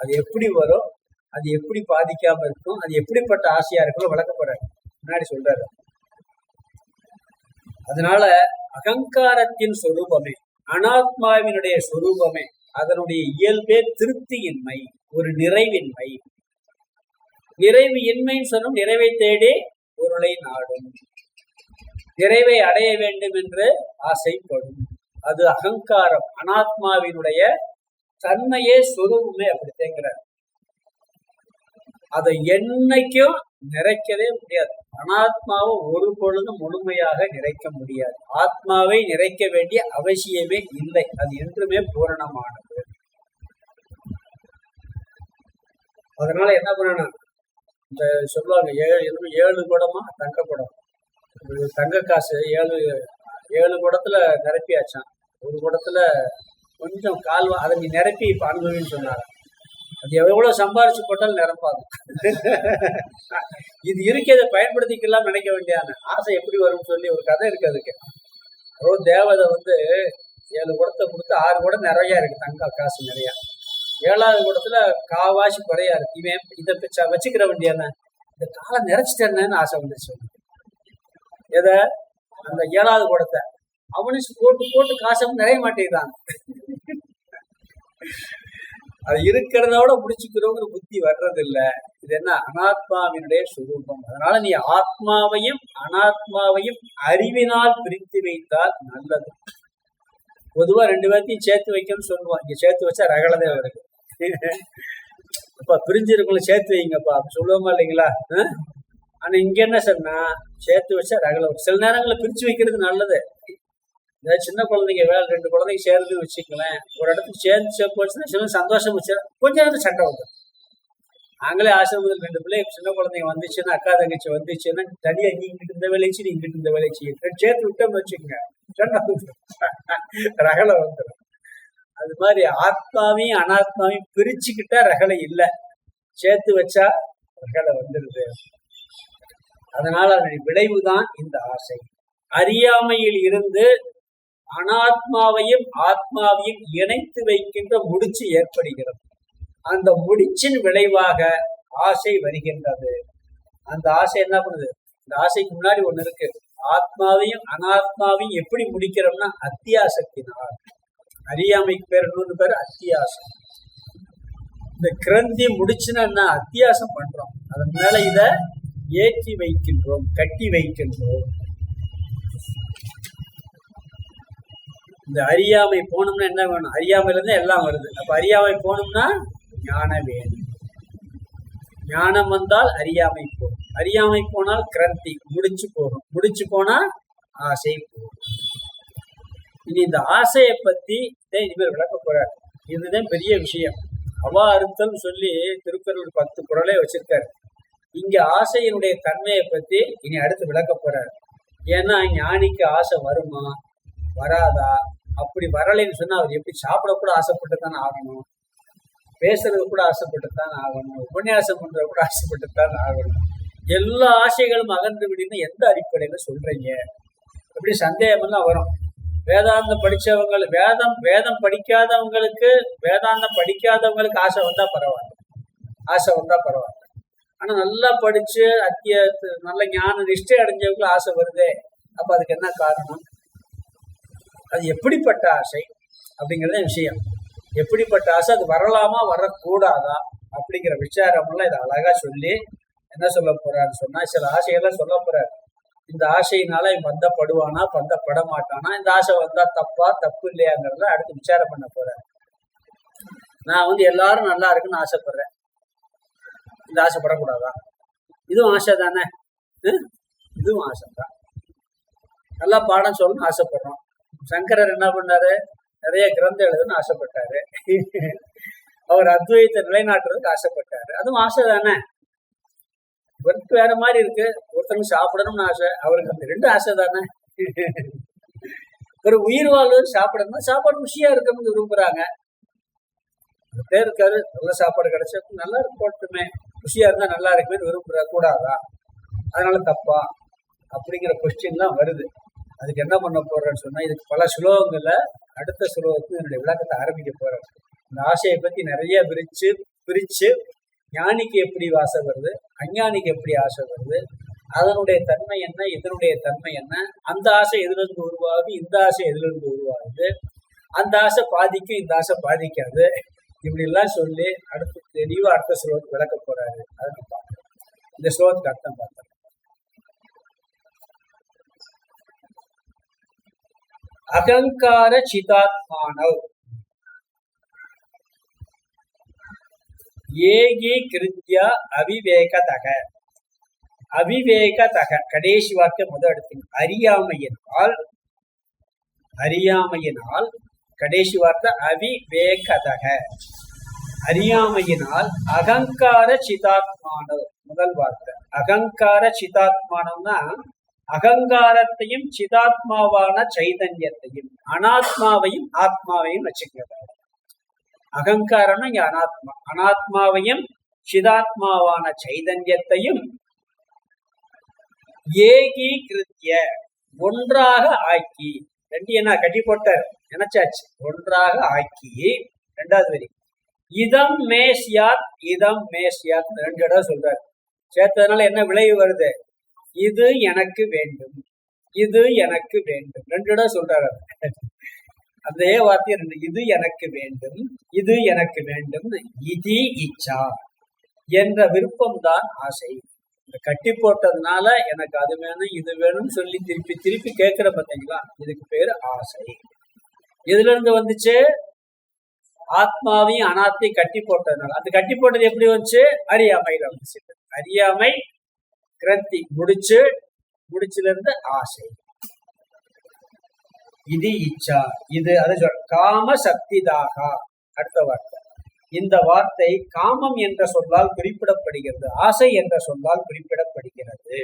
அது எப்படி வரும், அது எப்படி பாதிக்காம இருக்கும், அது எப்படிப்பட்ட ஆசையா இருக்கும் விளக்கப்படுறாரு, முன்னாடி சொல்றாரு. அதனால அகங்காரத்தின் சொரூபமே, அனாத்மாவினுடைய சொரூபமே, அதனுடைய இயல்பே திருப்தியின்மை, ஒரு நிறைவின்மை. நிறைவு இன்மைன்னு சொன்னும் நிறைவை தேடி பொருளை நாடும், நிறைவை அடைய வேண்டும் என்று ஆசைப்படும். அது அகங்காரம், அனாத்மாவினுடைய தன்மையே சொரூபமே அப்படித்தேங்கிறார். அதை என்னைக்கும் நிறைக்கவே முடியாது. அனாத்மாவை ஒரு பொழுதும் முழுமையாக நிறைக்க முடியாது. ஆத்மாவை நிறைக்க வேண்டிய அவசியமே இல்லை. அது என்றுமே பூரணமானது. அதனால என்ன பண்ணணும், இந்த சொல்லுவாங்க 7 குடமா தங்க குடம், தங்க காசு 7 குடத்துல நிரப்பியாச்சான், ஒரு குடத்துல கொஞ்சம் கால்வா, அதை நீ நிரப்பி இப்ப அனுபவின்னு சொன்னாங்க. அது எவ்வளவு சம்பாரிச்சு போட்டாலும் நிரப்பாது. இது இருக்கிறத பயன்படுத்திக்கலாம் நினைக்க வேண்டியான ஆசை எப்படி வரும்னு சொல்லி ஒரு கதை இருக்கு. அதுக்கு தேவதை 7 குடத்தை கொடுத்து 6 குடம் நிறைய இருக்கு, தங்க காசு நிறைய. 7வது குடத்துல காவாசி குறையா இருக்கு. இவன் இதை வச்சுக்கிற வேண்டியான இந்த காலை நிறைச்சிட்டேன்னு ஆசை வந்துச்சு. எதை? அந்த 7வது குடத்தை அவனுக்கு போட்டு போட்டு காசு நிறைய மாட்டேங்கிறான். அது இருக்கிறதோட முடிச்சுக்கிறோங்கிற புத்தி வர்றது இல்லை. இது என்ன? அனாத்மாவினுடைய சுரூபம். அதனால நீ ஆத்மாவையும் அனாத்மாவையும் அறிவினால் பிரித்து வைத்தால் நல்லது. பொதுவா 2 பேர்த்தையும் சேர்த்து வைக்கணும்னு சொல்லுவோம். இங்க சேர்த்து வச்சா ரகலதே வருது. இப்ப பிரிஞ்சிருக்கவங்களை சேர்த்து வைங்கப்பா அப்படி சொல்லுவோமா இல்லைங்களா? ஆனா இங்க என்ன சொன்னா, சேர்த்து வச்சா ரகல. சில நேரங்களில் பிரிச்சு வைக்கிறது நல்லது. ஏதாவது சின்ன குழந்தைங்க 2 குழந்தைங்க சேர்ந்து வச்சுக்கலாம், ஒரு இடத்துக்கு சேர்ந்து போச்சுன்னா சில சந்தோஷம் வச்சு கொஞ்ச நேரத்துக்கு சண்டை வந்துடும். நாங்களே ஆசிரமத்தில் 2 பிள்ளை சின்ன குழந்தைங்க வந்துச்சுன்னா, அக்கா தங்கச்சி வந்துச்சுன்னா, தனியா நீ இங்கிட்டு இந்த வேலையை நீ இங்கிட்டு இந்த வேலையை சேர்த்து விட்டோம்னு வச்சுக்கோங்க, சண்டை ரகலை வந்துடும். அது மாதிரி ஆத்மாவையும் அனாத்மாவையும் பிரிச்சுக்கிட்டா ரகலை இல்லை, சேர்த்து வச்சா ரகலை வந்துடுது. அதனால அதனுடைய விளைவுதான் இந்த ஆசை. அறியாமையில் இருந்து அனாத்மாவையும் ஆத்மாவையும் இணைத்து வைக்கின்ற முடிச்சு ஏற்படுகிறது. அந்த முடிச்சின் விளைவாக ஆசை வருகின்றது. அந்த ஆசை என்ன பண்ணுது? இந்த ஆசைக்கு முன்னாடி ஒண்ணு இருக்கு. ஆத்மாவையும் அனாத்மாவையும் எப்படி முடிக்கிறோம்னா அத்தியாசத்தினால். அறியாமைக்கு பேர் இன்னொன்று பேர் அத்தியாசம். இந்த கிரந்தி முடிச்சுன்னா அத்தியாசம் பண்றோம், அதன் மேல இத ஏற்றி வைக்கின்றோம், கட்டி வைக்கின்றோம். இந்த அறியாமை போனோம்னா என்ன வேணும்? அறியாமையில இருந்து எல்லாம் வருது. அப்ப அறியாமை போனோம்னா ஞானம் வேணும். ஞானம் வந்தால் அறியாமை போகும். அறியாமை போனால் கிரந்தி முடிச்சு போகும். முடிச்சு போனா ஆசை போகும். இனி இந்த ஆசையை பத்தி இனிமேல் விளக்க போறாரு. இதுதான் பெரிய விஷயம். அவா அறுத்தல் சொல்லி திருக்குறள் 10 குறளே வச்சிருக்காரு. இங்க ஆசையினுடைய தன்மையை பத்தி இனி அடுத்து விளக்க போறாரு. ஏன்னா ஞானிக்கு ஆசை வருமா வராதா? அப்படி வரலைன்னு சொன்னா அவர் எப்படி சாப்பிட கூட ஆசைப்பட்டுத்தானே ஆகணும், பேசுறது கூட ஆசைப்பட்டுத்தான் ஆகணும், உபன்யாசம் பண்றது கூட ஆசைப்பட்டுத்தான் ஆகணும். எல்லா ஆசைகளும் அகன்று விடுன்னு எந்த அடிப்படையில சொல்றீங்க? அப்படி சந்தேகம் எல்லாம் வரும். வேதாந்தம் படிச்சவங்க, வேதம் படிக்காதவங்களுக்கு, வேதாந்தம் படிக்காதவங்களுக்கு ஆசை வந்தா பரவாயில்ல, ஆசை வந்தா பரவாயில்ல. ஆனா நல்லா படிச்சு நல்ல ஞான நிஷ்டை அடைஞ்சவங்களுக்கு ஆசை வருதே. அப்ப அதுக்கு என்ன காரணம்? அது எப்படிப்பட்ட ஆசை அப்படிங்கிறத விஷயம். எப்படிப்பட்ட ஆசை, அது வரலாமா வரக்கூடாதா அப்படிங்கிற விசாரம்லாம் இதை அழகா சொல்லி என்ன சொல்ல போறாருன்னு சொன்னா, சில ஆசைகள்லாம் சொல்ல போறாரு. இந்த ஆசையினால பந்தப்படுவானா பந்தப்பட மாட்டானா, இந்த ஆசை வந்தா தப்பா தப்பு இல்லையாங்கிறத அடுத்து விசாரம் பண்ண போறாரு. நான் எல்லாரும் நல்லா இருக்குன்னு ஆசைப்படுறேன், இந்த ஆசைப்படக்கூடாதா? இதுவும் ஆசை தானே. இதுவும் ஆசைதான். நல்லா பாடம் சொல்லணும்னு ஆசைப்படுறோம். சங்கரர் என்ன பண்ணாரு? நிறைய கிரந்தம் எழுதுன்னு ஆசைப்பட்டாரு. அவர் அத்வைத்தை நிலைநாட்டுறதுக்கு ஆசைப்பட்டாரு. அதுவும் ஆசை தானே. ஒருத்தர் வேற மாதிரி இருக்கு, ஒருத்தருக்கு சாப்பிடணும்னு ஆசை, அவருக்கு அந்த ரெண்டு ஆசை தானே. ஒரு உயிர் வாழ்வது சாப்பிடணும்னா சாப்பாடு ருசியா இருக்கணும்னு விரும்புறாங்க. பேர் இருக்காரு, நல்ல சாப்பாடு கிடைச்சா நல்லா இருக்கட்டுமே, ருசியா இருந்தா நல்லா இருக்குமே விரும்புற கூடாதா? அதனால தப்பா அப்படிங்கிற கொஸ்டின்லாம் வருது. அதுக்கு என்ன பண்ண போறேன்னு சொன்னா, இதுக்கு பல ஸ்லோகங்கள்ல அடுத்த ஸ்லோகத்துக்கு என்னுடைய விளக்கத்தை ஆரம்பிக்க போறேன். இந்த ஆசையை பத்தி நிறைய பிரிச்சு ஞானிக்கு எப்படி ஆசை வருது, அஞ்ஞானிக்கு எப்படி ஆசை வருது, அதனுடைய தன்மை என்ன, இதனுடைய தன்மை என்ன, அந்த ஆசை எதுல இருந்து உருவாகுது, இந்த ஆசை எதுல இருந்து உருவாகுது, அந்த ஆசை பாதிக்கும், இந்த ஆசை பாதிக்காது, இப்படி எல்லாம் சொல்லி அடுத்து தெளிவா அடுத்த ஸ்லோகத்துக்கு விளக்க போறாரு. அதுக்கு பார்க்கணும். இந்த ஸ்லோகத்துக்கு அர்த்தம் பார்த்தோம். அகங்கார சிதாத்மானவ் ஏகி கிருத்யா அவிவேகதக. அவிவேகதக கடைசி வார்த்தை முதல் எடுத்தீங்க. அறியாமையினால் கடைசி வார்த்தை அவிவேகதக. அறியாமையினால் அகங்கார சிதாத்மானவ் முதல் வார்த்தை. அகங்கார சிதாத்மானம்னா அகங்காரத்தையும் சிதாத்மாவான சைதன்யத்தையும் அனாத்மாவையும் ஆத்மாவையும் வச்சுக்கிறது. அகங்காரம்னா இங்க அனாத்மா, அனாத்மாவையும் சிதாத்மாவான சைதன்யத்தையும் ஏகி கிருத்திய ஒன்றாக ஆக்கி. ரெண்டு என்ன கட்டி போட்ட நினைச்சாச்சு, ஒன்றாக ஆக்கி. ரெண்டாவது வரி இதம் மேஸ்யாத் இதம் மேஸ்யாத் ரெண்டு இடம் சொல்றாரு. சேர்த்ததுனால என்ன விளைவு வருது? இது எனக்கு வேண்டும், இது எனக்கு வேண்டும், ரெண்டு இடம் சொல்றாரு. அதே வார்த்தை ரெண்டு, இது எனக்கு வேண்டும், இது எனக்கு வேண்டும். இது இச்சா என்ற விருப்பம் தான் ஆசை. இந்த கட்டி போட்டதுனால எனக்கு அது வேணும் இது வேணும்னு சொல்லி திருப்பி திருப்பி கேட்கிற பார்த்தீங்களா, இதுக்கு பேரு ஆசை. எதுல இருந்து வந்துச்சு? ஆத்மாவையும் அனாத்தையும் கட்டி போட்டதுனால. அந்த கட்டி போட்டது எப்படி வந்துச்சு? அறியாமையில வந்துச்சு. அறியாமை கிரந்தி முடிச்சுல இருந்து ஆசை. இது இச்சா, இது அது காம சக்திதாக. அடுத்த வார்த்தை, இந்த வார்த்தை காமம் என்ற சொல்லால் குறிப்பிடப்படுகிறது, ஆசை என்ற சொல்லால் குறிப்பிடப்படுகிறது.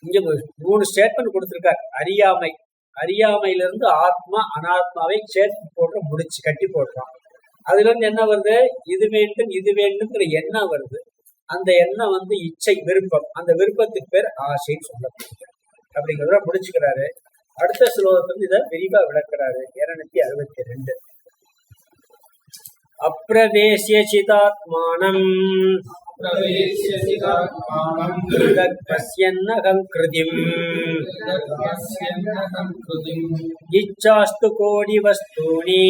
இங்க 3 ஸ்டேட்மெண்ட் கொடுத்திருக்கார். அறியாமையிலிருந்து ஆத்மா அனாத்மாவை சேர்த்து போடுற முடிச்சு கட்டி போடுறான். அதுல இருந்து என்ன வருது? இது வேண்டும் இது வேண்டும்ங்கிற எண்ணம் வருது. அந்த எண்ணம் இச்சை, விருப்பம். அந்த விருப்பத்துக்கு பேர் ஆசைன்னு சொல்லப்படுகிறது. அப்படிங்கிறத முடிச்சுக்கிறாரு. அடுத்த ஸ்லோகத்துல இதை விரிவா விளக்குறாரு. 262 அப்ரவேசிய சிதாத்மானம் பஸ்யன்னகம் கிருதிம் இச்சாஸ்து கோடி வஸ்தூனி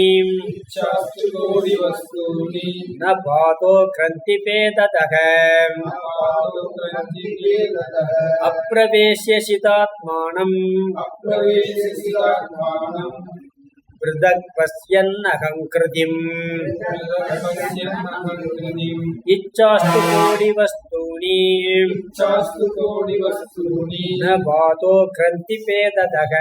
ந பாதோ கிரந்தி பேததக. அப்ரவேசிய சிதாத்மானம் ப்ருதக் பஸ்யன்னகம் கிருதிம் இச்சாஸ்து கோடி வஸ்தூனி ந பாதோ கிரந்தி பேததக.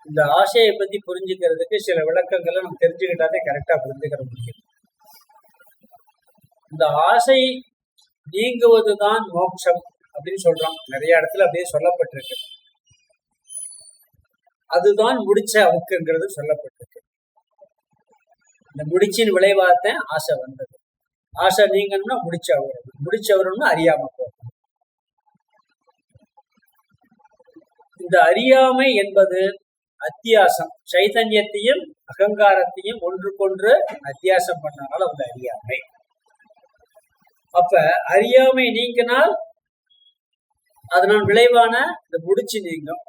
இந்த ஆசையை பத்தி புரிஞ்சுக்கிறதுக்கு சில விளக்கங்களை நம்ம தெரிஞ்சுக்கிட்டாலே கரெக்டா புரிஞ்சுக்கிற முடியும். இந்த ஆசை நீங்குவதுதான் மோட்சம் அப்படின்னு சொல்றோம். நிறைய இடத்துல அப்படியே சொல்லப்பட்டிருக்கு. அதுதான் முடிச்ச அவுக்குங்கிறது சொல்லப்பட்டிருக்கு. இந்த முடிச்சின் விளைவாகத்தான் ஆசை வந்தது. ஆசை நீங்கணும்னா முடிச்சவரணும்னா அறியாம போகணும். இந்த அறியாமை என்பது அத்தியாசம். சைதன்யத்தையும் அகங்காரத்தையும் ஒன்றுக்கொன்று அத்தியாசம் பண்ணனால அந்த அறியாமை. அப்ப அறியாமை நீங்கினால் அதனால் விளைவான இந்த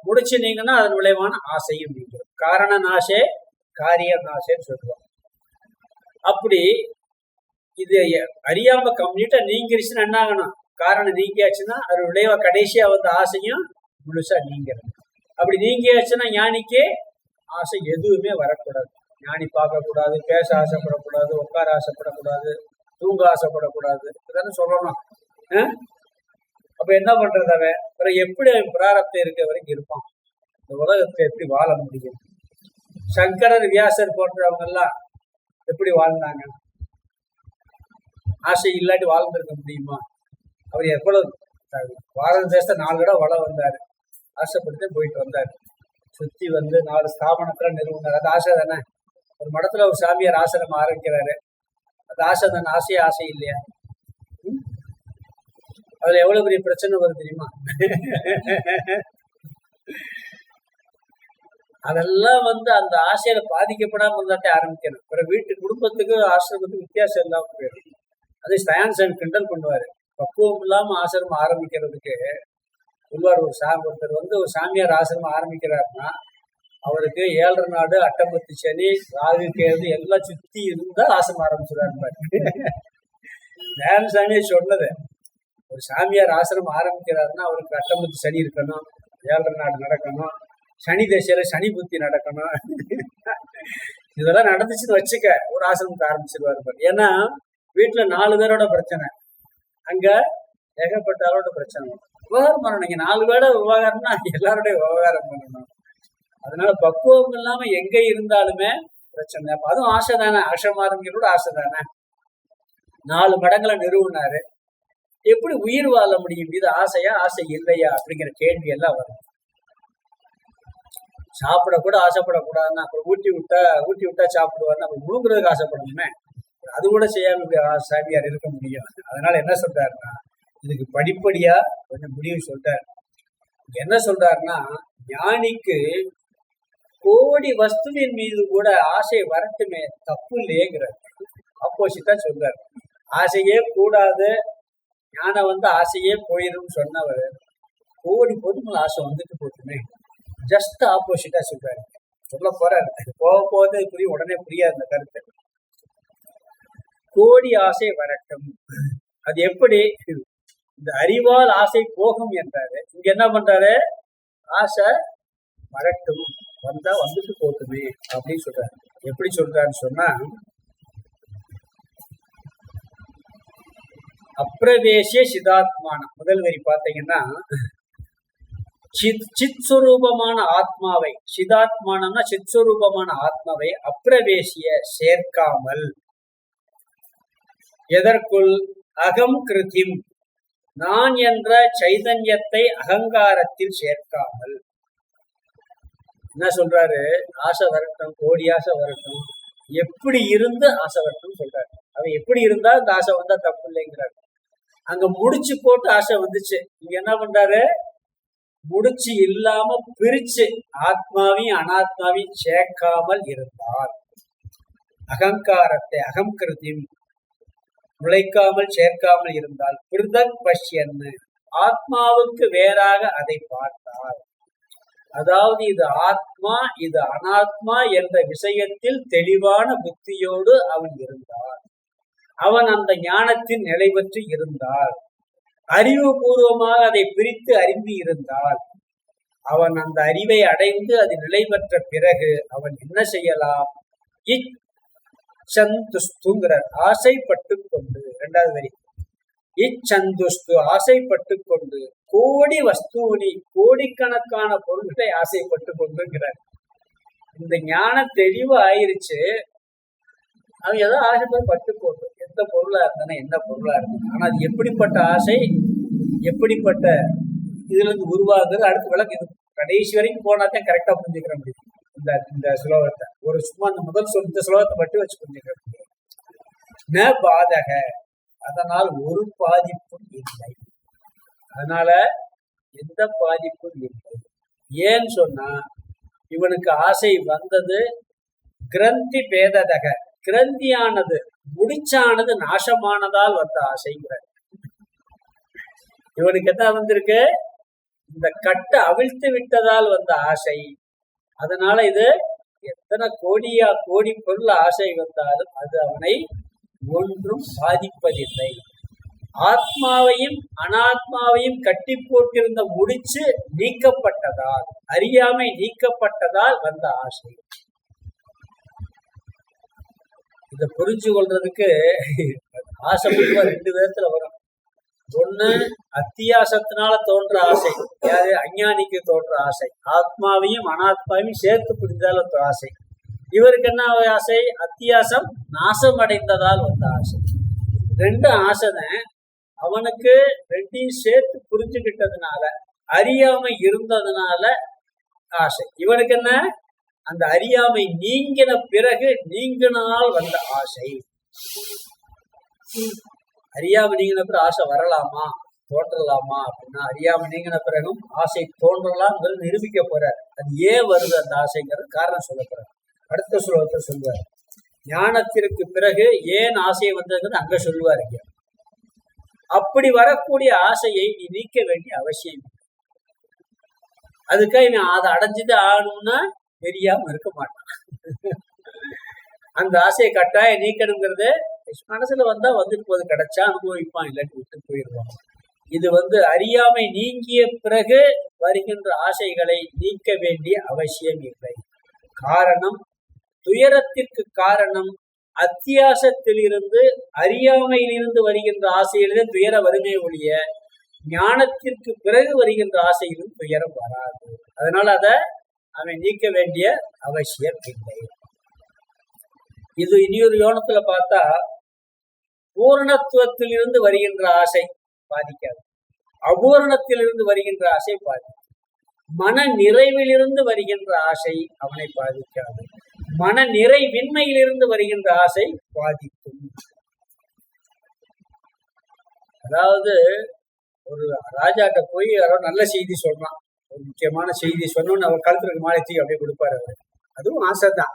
முடிச்சு நீங்கன்னா அதன் விளைவான ஆசையும் நீங்கும். காரண நாசே காரிய நாசேன்னு சொல்லுவாங்க. அப்படி இது அறியாம கம்ப்ளீட்டா நீங்கிருச்சுன்னா என்ன ஆகணும்? காரணம் நீங்கியாச்சுன்னா அது விளைவா கடைசியா ஆசையும் முழுசா நீங்கிறது. அப்படி நீங்கியாச்சுன்னா ஞானிக்கு ஆசை எதுவுமே வரக்கூடாது. ஞானி பார்க்கக்கூடாது, பேச ஆசைப்படக்கூடாது, உட்கார ஆசைப்படக்கூடாது, தூங்க ஆசைப்படக்கூடாது, இதுதானே சொல்லணும். அப்ப என்ன பண்றது? அவன் எப்படி பிராரப்தம் இருக்க வரைக்கும் இருப்பான்? இந்த உலகத்துல எப்படி வாழ முடியும்? சங்கரர், வியாசர் போன்றவங்க எல்லாம் எப்படி வாழ்ந்தாங்க? ஆசை இல்லாட்டி வாழ்ந்திருக்க முடியுமா? அவர் எவ்வளவு பாரத தேசத்தை 4 தடவை வள வந்தாரு, ஆசைப்படுத்த போயிட்டு வந்தாரு, சுத்தி வந்து 4 ஸ்தாபனத்துல நிறுவனார். அது ஆசை தானே. ஒரு மடத்துல ஒரு சாமியார் ஆசிரமம் ஆரம்பிக்கிறாரு, அது ஆசை தானே. ஆசை இல்லையா? அதுல எவ்வளவு பெரிய பிரச்சனை வரும் தெரியுமா? அதெல்லாம் அந்த ஆசையில பாதிக்கப்படாம இருந்தாத்தே ஆரம்பிக்கணும். அப்புறம் வீட்டு குடும்பத்துக்கு ஆசிரமத்துக்கு வித்தியாசம் இல்லாம போயிடும். அதை ஸ்டான்சன் கிண்டல் பண்ணுவாரு. பக்குவம் இல்லாம ஆசிரமம் ஆரம்பிக்கிறதுக்கு சொல்லுவார். ஒருத்தர் ஒரு சாமியார் ஆசிரமம் ஆரம்பிக்கிறாருன்னா அவருக்கு 7 நாடு, அட்டம்பத்தி சனி, ராகு, கேது எல்லாம் சுத்தி இருந்தா ஆசிரமம் ஆரம்பிச்சுறாரு. சாமியை சொன்னது, ஒரு சாமியார் ஆசிரமம் ஆரம்பிக்கிறாருன்னா அவருக்கு அட்டம்பத்தி சனி இருக்கணும், 7 நாடு நடக்கணும், சனி தசையில சனி புத்தி நடக்கணும். இதெல்லாம் நடந்துச்சுன்னு வச்சுக்க, ஒரு ஆசிரமத்தை ஆரம்பிச்சிருவாரு. ஏன்னா வீட்டுல 4 பேரோட பிரச்சனை, அங்க ஏகப்பட்டாரோட பிரச்சனை. விவகாரம் பண்ணணும். நீங்க 4 பேரோட விவகாரம்னா எல்லாரோட விவகாரம் பண்ணணும். அதனால பக்குவம் இல்லாம எங்க இருந்தாலுமே பிரச்சனை. அப்ப அதுவும் ஆசை தானே. ஆசிரமாரம்பிகளோட ஆசை தானே. 4 மடங்களை நிறுவனாரு. எப்படி உயிர் வாழ முடியும்? இது ஆசையா, ஆசை இல்லையா அப்படிங்கிற கேள்வி எல்லாம் வரும். சாப்பிட கூட ஆசைப்படக்கூடாதுன்னா அப்புறம் ஊட்டி விட்டா சாப்பிடுவாருன்னு அப்புறம் முழுங்குறதுக்கு ஆசைப்படணுமே. அது கூட செய்யாம சாமியார் இருக்க முடியும். அதனால என்ன சொல்றாருன்னா, இதுக்கு படிப்படியா கொஞ்சம் முடிவு சொல்றாரு. என்ன சொல்றாருன்னா, ஞானிக்கு கோடி வஸ்துவின் மீது கூட ஆசை வரட்டுமே, தப்பு இல்லையேங்கிறார். ஆப்போசிட்டா சொல்றாரு. ஆசையே கூடாது, ஞானம் ஆசையே போயிடும் சொன்னவர் கோடி பொதுமக்கள் ஆசை வந்துட்டு போட்டுமே, ஜஸ்ட் ஆப்போசிட்டா சொல்றாரு. சொல்ல போறாரு, போக புரியும், உடனே புரியாது அந்த கருத்து. கோடி ஆசை வரட்டும். அது எப்படி? இந்த அறிவால் ஆசை போகும் என்றாரு. இங்க என்ன பண்றாரு? ஆசை வரட்டும், வந்தா வந்துட்டு போட்டுமே அப்படின்னு சொல்றாரு. எப்படி சொல்றாருன்னு சொன்னா, அப்பிரவேசிய சிதாத்மானம் முதல் வரி பார்த்தீங்கன்னா, சித் சுரூபமான ஆத்மாவை, சிதாத்மானம்னா சித் சுரூபமான ஆத்மாவை அப்பிரவேசிய சேர்க்காமல், எதற்குள்? அகம் கிருதிம், நான் என்ற சைதன்யத்தை அகங்காரத்தில் சேர்க்காமல். என்ன சொல்றாரு? ஆசை வரட்டும், கோடி ஆசை வரட்டும், எப்படி இருந்து ஆசை வரட்டும் சொல்றாரு. அவன் எப்படி இருந்தா இந்த ஆசை வந்தா தப்பு இல்லைங்கிறாரு. அங்க முடிச்சு போட்டு ஆசை வந்துச்சு. இங்க என்ன பண்றாரு? முடிச்சு இல்லாம பிரிச்சு ஆத்மாவையும் அனாத்மாவையும் சேர்க்காமல் இருந்தால், அகங்காரத்தை அகம் கிருதிம் நுழைக்காமல் சேர்க்காமல் இருந்தால், பிருதக் பஷ்யன்னு ஆத்மாவுக்கு வேறாக அதை பார்த்தால், அதாவது இது ஆத்மா இது அனாத்மா என்ற விஷயத்தில் தெளிவான புத்தியோடு அவன் இருந்தால், அவன் அந்த ஞானத்தின் நிலை பற்றி இருந்தால், அறிவுபூர்வமாக அதை பிரித்து அறிந்து இருந்தால், அவன் அந்த அறிவை அடைந்து அது நிலை பெற்ற பிறகு அவன் என்ன செய்யலாம்? இச்சந்துஸ்துங்கிறார். ஆசைப்பட்டு கொண்டு, 2வது வரி, இச்சந்துஸ்து ஆசைப்பட்டு கொண்டு, கோடி வஸ்தூனி கோடிக்கணக்கான பொருட்களை ஆசைப்பட்டு கொண்டுங்கிறார். இந்த ஞான தெளிவு ஆயிருச்சு. அவன் ஏதோ ஆசைப்பட்டு போட்டு, எந்த பொருளா இருந்தானே என்ன பொருளா இருந்தானே, ஆனா அது எப்படிப்பட்ட ஆசை, எப்படிப்பட்ட இதுல இருந்து உருவாகுது அடுத்த விளக்கு. இது கடைசி வரைக்கும் போனாதான் கரெக்டா புரிஞ்சுக்கிற முடியும். இந்த ஸ்லோகத்தை ஒரு சும்மா அந்த முதல் இந்த ஸ்லோகத்தை மட்டும் வச்சு புரிஞ்சுக்கிற முடியும். ந பாதக, அதனால் ஒரு பாதிப்பும் இல்லை. அதனால எந்த பாதிப்பும் இல்லை. ஏன்னு சொன்னா, இவனுக்கு ஆசை வந்தது கிரந்தி பேததக, கிரந்தியானது முடிச்சானது நாசமானதால் வந்த ஆசைங்கிற. இவனுக்கு என்ன வந்திருக்கு? இந்த கட்டை அவிழ்த்து விட்டதால் வந்த ஆசை. அதனால இது எத்தனை கோடி பொருள் ஆசை வந்தாலும் அது அவனை ஒன்றும் பாதிப்பதில்லை. ஆத்மாவையும் அனாத்மாவையும் கட்டி போட்டிருந்த முடிச்சு நீக்கப்பட்டதால், அறியாமை நீக்கப்பட்டதால் வந்த ஆசை. இதை புரிஞ்சு கொள்றதுக்கு ஆசை ரெண்டு விதத்துல வரும். ஒண்ணு அத்தியாசத்தினால தோன்ற ஆசை, யாரு அஞ்ஞானிக்கு தோன்ற ஆசை. ஆத்மாவையும் அனாத்மாவையும் சேர்த்து புரிந்தால் வந்த ஆசை. இவருக்கு என்ன ஆசை? அத்தியாசம் நாசம் அடைந்ததால் வந்த ஆசை. ரெண்டு ஆசைதான். அவனுக்கு ரெண்டையும் சேர்த்து புரிஞ்சுக்கிட்டதுனால, அறியாமை இருந்ததுனால ஆசை. இவனுக்கு என்ன? அந்த அறியாமை நீங்கின பிறகு நீங்கினால் வந்த ஆசை. அறியாமை நீங்கின பிறகு ஆசை வரலாமா, தோன்றலாமா அப்படின்னா, அறியாமை நீங்கின பிறகும் ஆசை தோன்றலாம் நிரூபிக்க போற. அது ஏன் வருது அந்த ஆசைங்கிறது காரணம் சொல்ல போற. அடுத்த ஸ்லோகத்தை சொல்வார். ஞானத்திற்கு பிறகு ஏன் ஆசை வந்ததுன்னு அங்க சொல்லுவாருங்க. அப்படி வரக்கூடிய ஆசையை நீ நீக்க வேண்டிய அவசியம். அதுக்காக இவன் அதை அடைஞ்சிட்டு ஆகணும்னா தெரியாம இருக்க மாட்டான். அந்த ஆசையை கட்டாயம் நீக்கணுங்கிறது மனசுல வந்தா வந்துட்டு போது, கிடைச்சா அனுபவிப்பான், இல்லாட்டி விட்டு போயிடுவான். இது அறியாமை நீங்கிய பிறகு வருகின்ற ஆசைகளை நீக்க வேண்டிய அவசியம் இல்லை. காரணம், துயரத்திற்கு காரணம் அத்தியாசத்திலிருந்து அறியாமையிலிருந்து வருகின்ற ஆசையிலிருந்து துயர வருமே ஒழிய ஞானத்திற்கு பிறகு வருகின்ற ஆசையிலும் துயரம் வராது. அதனால அதை அவன் நீக்க வேண்டிய அவசியம் இல்லை. இது இனியொரு யோனத்துல பார்த்தா, பூரணத்துவத்திலிருந்து வருகின்ற ஆசை பாதிக்காது, அபூரணத்திலிருந்து வருகின்ற ஆசை பாதிக்கும். மன நிறைவிலிருந்து வருகின்ற ஆசை அவனை பாதிக்காது, மன நிறைவின்மையிலிருந்து வருகின்ற ஆசை பாதிக்கும். அதாவது ஒரு ராஜாட்ட போய் யாரோ நல்ல செய்தி சொல்றான், ஒரு முக்கியமான செய்தி சொன்னோன்னு அவர் கழுத்துக்கு மாலை தூக்கி அப்படியே கொடுப்பாரு. அவர் அதுவும் ஆசை தான்.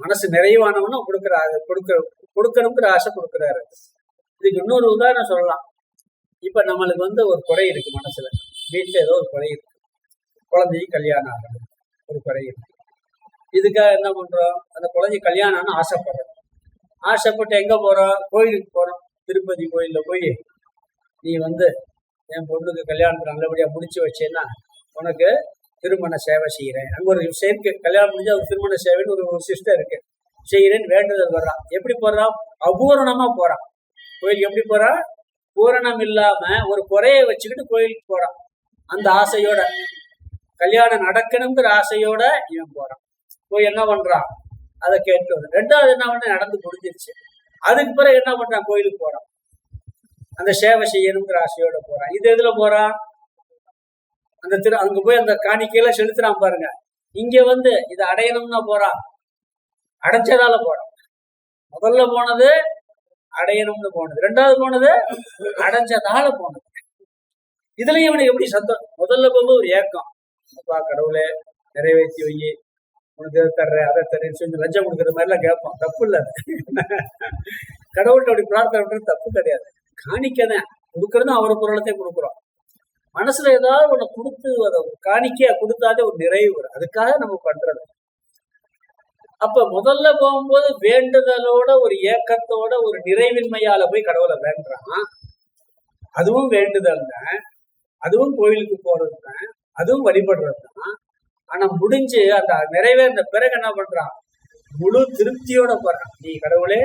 மனசு நிறைவானவனும் கொடுக்கணுங்கிற ஆசை கொடுக்குறாரு. இதுக்கு இன்னொரு உதாரணம் சொல்லலாம். இப்ப நம்மளுக்கு ஒரு குறை இருக்கு மனசுல, வீட்டுல ஏதோ ஒரு குறை இருக்கு, குழந்தையும் கல்யாணம் ஆகணும் ஒரு குறை இருக்கு. இதுக்காக என்ன பண்றோம்? அந்த குழந்தை கல்யாணம்னு ஆசைப்படுறோம். ஆசைப்பட்டு எங்க போறோம்? கோயிலுக்கு போறோம். திருப்பதி கோயில்ல போய் நீ என் பொண்ணுக்கு கல்யாணத்தை நல்லபடியா முடிச்சு வச்சேன்னா உனக்கு திருமண சேவை செய்யறேன். அங்க ஒரு சேர்க்கை, கல்யாணம் முடிஞ்சா ஒரு திருமண சேவைன்னு ஒரு சிஸ்டர் இருக்கு, செய்யறேன்னு வேண்டுதல் வர்றான். எப்படி போறான்? அபூரணமா போறான். கோயிலுக்கு எப்படி போறான்? பூரணம் இல்லாம ஒரு குறைய வச்சுக்கிட்டு கோயிலுக்கு போறான். அந்த ஆசையோட, கல்யாணம் நடக்கணுங்கிற ஆசையோட இவன் போறான். போய் என்ன பண்றான்? அதை கேட்டு ரெண்டாவது என்ன பண்ண, நடந்து முடிஞ்சிருச்சு. அதுக்கு பிறகு என்ன பண்றான்? கோயிலுக்கு போறான், அந்த சேவை செய்யணுங்கிற ஆசையோட போறான். இது எதுல போறான்? அந்த அங்க போய் அந்த காணிக்கையெல்லாம் செலுத்துறான் பாருங்க. இங்க இதை அடையணும்னா போறான், அடைஞ்சதால போறான். முதல்ல போனது அடையணும்னு போனது, ரெண்டாவது போனது அடைஞ்சதால போனது. இதுலயும் இவனுக்கு எப்படி சந்தோஷம்? முதல்ல போகும்போது ஒரு ஏக்கம், அப்பா கடவுளே நிறைவேற்றி வை, உனக்கு தர்றேன் அதை தர்றேன்னு சொல்லி லஞ்சம் கொடுக்குற மாதிரிலாம் கேட்போம். தப்பு இல்லை, கடவுள்கிட்ட அப்படி பிரார்த்தனை பண்றது தப்பு கிடையாது. காணிக்கதான் கொடுக்கறதும் அவரை பொருளத்தையும் கொடுக்குறோம். மனசுல ஏதாவது ஒண்ணு கொடுத்து அதை காணிக்கையா கொடுத்தாலே ஒரு நிறைவு வரும். அதுக்காக நம்ம பண்றது. அப்ப முதல்ல போகும்போது வேண்டுதலோட ஒரு ஏக்கத்தோட ஒரு நிறைவின்மையால போய் கடவுளை வேண்டான். அதுவும் வேண்டுதல் தான், அதுவும் கோயிலுக்கு போறது தான், அதுவும் வழிபடுறது தான். ஆனா முடிஞ்சு அந்த நிறைவேறின பிறகு என்ன பண்றான்? முழு திருப்தியோட போறான். நீ கடவுளே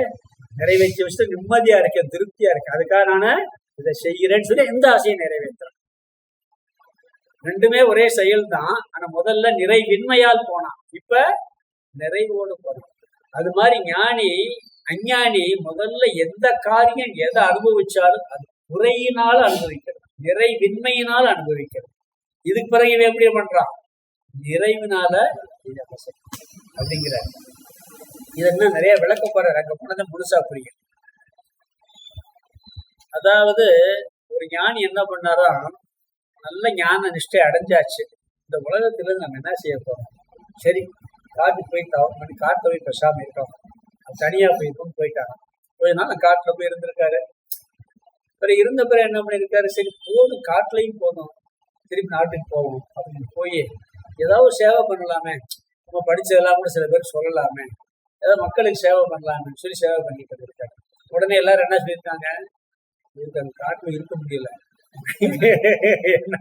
நிறைவேற்றி வச்சுட்டு நிம்மதியா இருக்கேன், திருப்தியா இருக்கேன், அதுக்காக நானு இதை செய்கிறேன்னு சொல்லி எந்த ஆசையும் நிறைவேற்றுறான். ரெண்டுமே ஒரே செயல் தான். ஆனா முதல்ல நிறைவின்மையால் போனான், இப்ப நிறைவோடு போறான். அது மாதிரி ஞானி அஞ்ஞானி முதல்ல எந்த காரியம் எதை அனுபவிச்சாலும் அது குறையினால அனுபவிக்கிறது, நிறைவின்மையினால் அனுபவிக்கிறது. இதுக்கு பிறகு இவன் எப்படி பண்றான்? நிறைவினால அப்படிங்கிற. இதெல்லாம் நிறைய விளக்கப்படுற அங்க போனதை முழுசா புரியும். அதாவது ஒரு ஞானி என்ன பண்ணாரா, நல்ல ஞான நிஷ்டை அடைஞ்சாச்சு, இந்த உலகத்துல நம்ம என்ன செய்ய போறோம்? சரி, காட்டுக்கு போய் தவம் பண்ணி காட்டுல போய் பேசாம இருக்கோம், தனியா போயிருக்கோம் போயிட்டாங்க. கொஞ்ச நாள் காட்டுல போய் இருந்திருக்காரு. பிறகு இருந்த பிறகு என்ன பண்ணிருக்காரு? சரி போதும், காட்டுலையும் போதும், திருப்பி நாட்டுக்கு போவோம் அப்படின்னு போய் ஏதாவது சேவை பண்ணலாமே, நம்ம படிச்சதெல்லாம் கூட சில பேர் சொல்லலாமே, ஏதாவது மக்களுக்கு சேவை பண்ணலாமே சொல்லி சேவை பண்ணிட்டு இருக்காரு. உடனே எல்லாரும் என்ன சொல்லியிருக்காங்க? இதுக்கு அந்த காட்டுல இருக்க முடியல. என்ன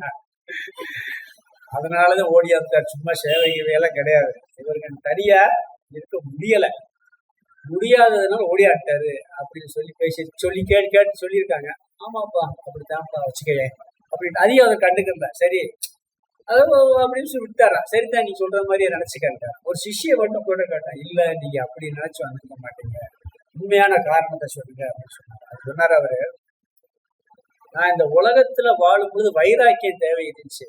அதனாலதான் ஓடியாத்தார். சும்மா சேவை வேலை கிடையாது, இவருக்கு தனியா இருக்க முடியல. முடியாததுனால ஓடியாட்டாரு அப்படின்னு சொல்லி சொல்லி கேட்டு சொல்லியிருக்காங்க. ஆமாப்பா அப்படித்தான்ப்பா வச்சுக்கையே அப்படின்னு அதையும் அதை கண்டுக்கிறல. சரி அது அப்படின்னு சொல்லி விட்டாரா. சரிதான் நீ சொல்ற மாதிரியே நினைச்சுக்கிட்டேன். ஒரு சிஷ்ய மட்டும் கூட கேட்டேன், இல்ல நீங்க அப்படி நினைச்சு வந்துக்க மாட்டீங்க, உண்மையான காரணத்தை சொல்லுங்க அப்படின்னு சொன்னார். அது சொன்னார் அவரு, நான் இந்த உலகத்துல வாழும்போது வைராக்கியம் தேவை இருந்துச்சு.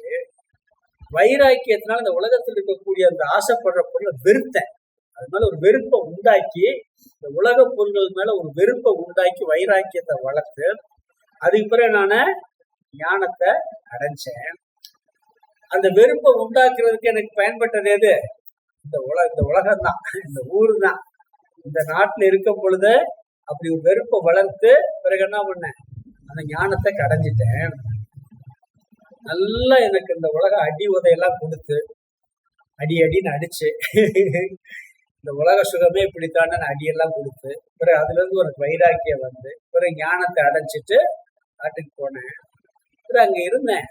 வைராக்கியத்தினால இந்த உலகத்தில் இருக்கக்கூடிய அந்த ஆசைப்படுற பொருளை வெறுத்தேன். அது மேல ஒரு வெறுப்பை உண்டாக்கி, இந்த உலக பொருள்கள் மேல ஒரு வெறுப்பை உண்டாக்கி வைராக்கியத்தை வளர்த்து, அதுக்கு பிறகு நான் ஞானத்தை அடைஞ்சேன். அந்த வெறுப்பை உண்டாக்குறதுக்கு எனக்கு பயன்பட்டது எது? இந்த உலகம் தான், இந்த ஊரு தான். இந்த நாட்டுல இருக்கும் பொழுது அப்படி ஒரு வெறுப்பை வளர்த்து பிறகு என்ன பண்ணேன், அந்த ஞானத்தை கடைஞ்சிட்டேன். நல்லா எனக்கு இந்த உலகம் அடி உதையெல்லாம் கொடுத்து அடின்னு அடிச்சு இந்த உலக சுகமே இப்படித்தானே அடியெல்லாம் கொடுத்து பிறகு அதுல இருந்து ஒரு வைராக்கியம் வந்து பிறகு ஞானத்தை அடைச்சிட்டு நாட்டுக்கு போனேன். பிறகு அங்க இருந்தேன்.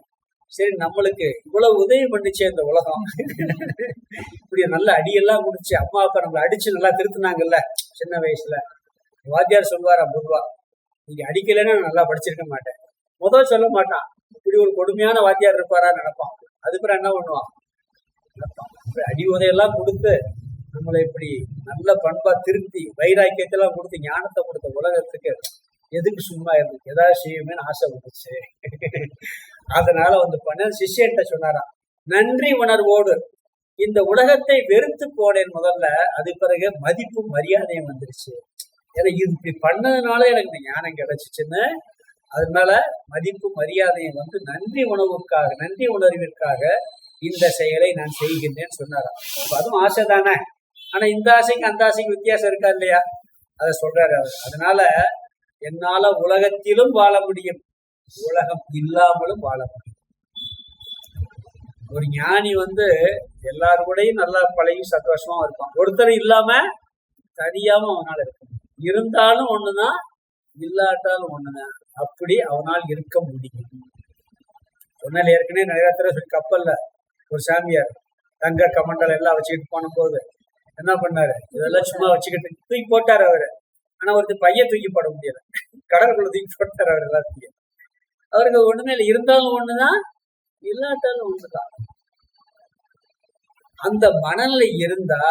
சரி நம்மளுக்கு இவ்வளவு உதவி பண்ணிச்சு இந்த உலகம், இப்படி நல்ல அடியெல்லாம் குடிச்சு அம்மா அப்பா நம்மளை அடிச்சு நல்லா திருத்தினாங்கல்ல சின்ன வயசுல. வாத்தியார் சொல்வாராம் பொதுவா, நீங்க அடிக்கலைன்னா நான் நல்லா படிச்சிருக்க மாட்டேன். முதல் சொல்ல மாட்டான், இப்படி ஒரு கொடுமையான வாத்தியார் இருப்பாரான்னு நினைப்பான். அதுக்கப்புறம் என்ன பண்ணுவான், அடி உதையெல்லாம் கொடுத்து நம்மளை இப்படி நல்ல பண்பா திருத்தி வைராக்கியத்தெல்லாம் கொடுத்து ஞானத்தை கொடுத்த உலகத்துக்கு எதுக்கு சும்மா இருந்துச்சு, ஏதாவது செய்யுமேன்னு ஆசை வந்துச்சு. அதனால வந்து பண்ண சிஷ்யன்ட்ட சொன்னாராம், நன்றி உணர்வோடு இந்த உலகத்தை வெறுத்து போனேன் முதல்ல. அது பிறகு மதிப்பும் மரியாதையும் வந்துருச்சு. ஏன்னா இது இப்படி பண்ணதுனால எனக்கு இந்த ஞானம் கிடைச்சிச்சுன்னு, அதனால மதிப்பு மரியாதையும் வந்து நன்றி உணர்விற்காக இந்த செயலை நான் செய்கின்றேன்னு சொன்னாராம். அதுவும் ஆசை தானே. ஆனா இந்த ஆசைக்கு அந்த ஆசைக்கு வித்தியாசம் இருக்கா இல்லையா, அதை சொல்றாரு அவர். அதனால என்னால உலகத்திலும் வாழ முடியும், உலகம் இல்லாமலும் வாழ முடியும். ஒரு ஞானி வந்து எல்லாரு கூடயும் நல்லா பழகி சந்தோஷமா இருப்பான். ஒருத்தர் இல்லாம தனியாம அவனால இருக்க முடியும். இருந்தாலும் ஒண்ணுதான், இல்லாட்டாலும் ஒண்ணுதான். அப்படி அவனால் இருக்க முடியும். சொன்னால ஏற்கனவே நிறைய தடவை சொல்லி, கப்பல்ல ஒரு சாமியார் தங்க கமண்டல் எல்லாம் வச்சுக்கிட்டு போன போது என்ன பண்ணாரு, இதெல்லாம் சும்மா வச்சுக்கிட்டு தூக்கி போட்டாரு அவரு. ஆனா ஒருத்தர் பையன் தூக்கி போட முடியல, கடலுக்குள்ள தூக்கி போட்டாரு அவர் எல்லாத்தையும். அவருக்கு ஒண்ணுமே இல்லை, இருந்தாலும் ஒண்ணுதான், இல்லாட்டாலும் ஒண்ணுதான். அந்த மனநிலை இருந்தா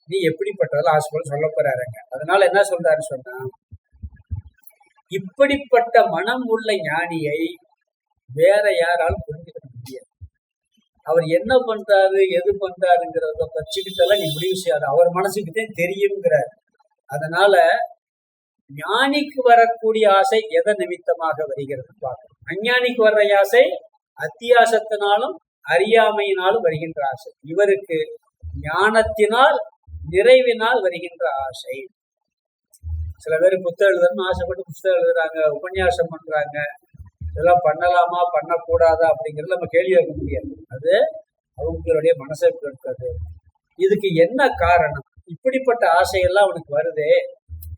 நீ எப்படிப்பட்டதாலும் ஆசைப்பட சொல்ல போறாருங்க. அதனால என்ன சொல்றாருன்னு சொன்னா, இப்படிப்பட்ட மனம் உள்ள ஞானியை வேற யாராலும் புரிஞ்சுக்க முடியாது. அவர் என்ன பண்றாரு எது பண்றாருங்கிறத பற்றிக்கிட்டெல்லாம் நீ முடிவு செய்யாது, அவர் மனசுக்குத்தே தெரியுங்கிறார். அதனால ஞானிக்கு வரக்கூடிய ஆசை எதை நிமித்தமாக வருகிறது பார்க்கணும். அஞ்ஞானிக்கு வர்ற ஆசை அத்தியாசத்தினாலும் அறியாமையினாலும் வருகின்ற ஆசை. இவருக்கு ஞானத்தினால் நிறைவினால் வருகின்ற ஆசை. சில பேர் புத்தகம் எழுதணும்னு ஆசைப்பட்டு புத்தகம் எழுதுறாங்க, உபன்யாசம் பண்றாங்க. இதெல்லாம் பண்ணலாமா பண்ணக்கூடாதா அப்படிங்கிறது நம்ம கேள்வி கேட்க முடியாது. அது அவங்களுடைய மனசை பொறுத்தது. இதுக்கு என்ன காரணம், இப்படிப்பட்ட ஆசையெல்லாம் அவனுக்கு வருதே,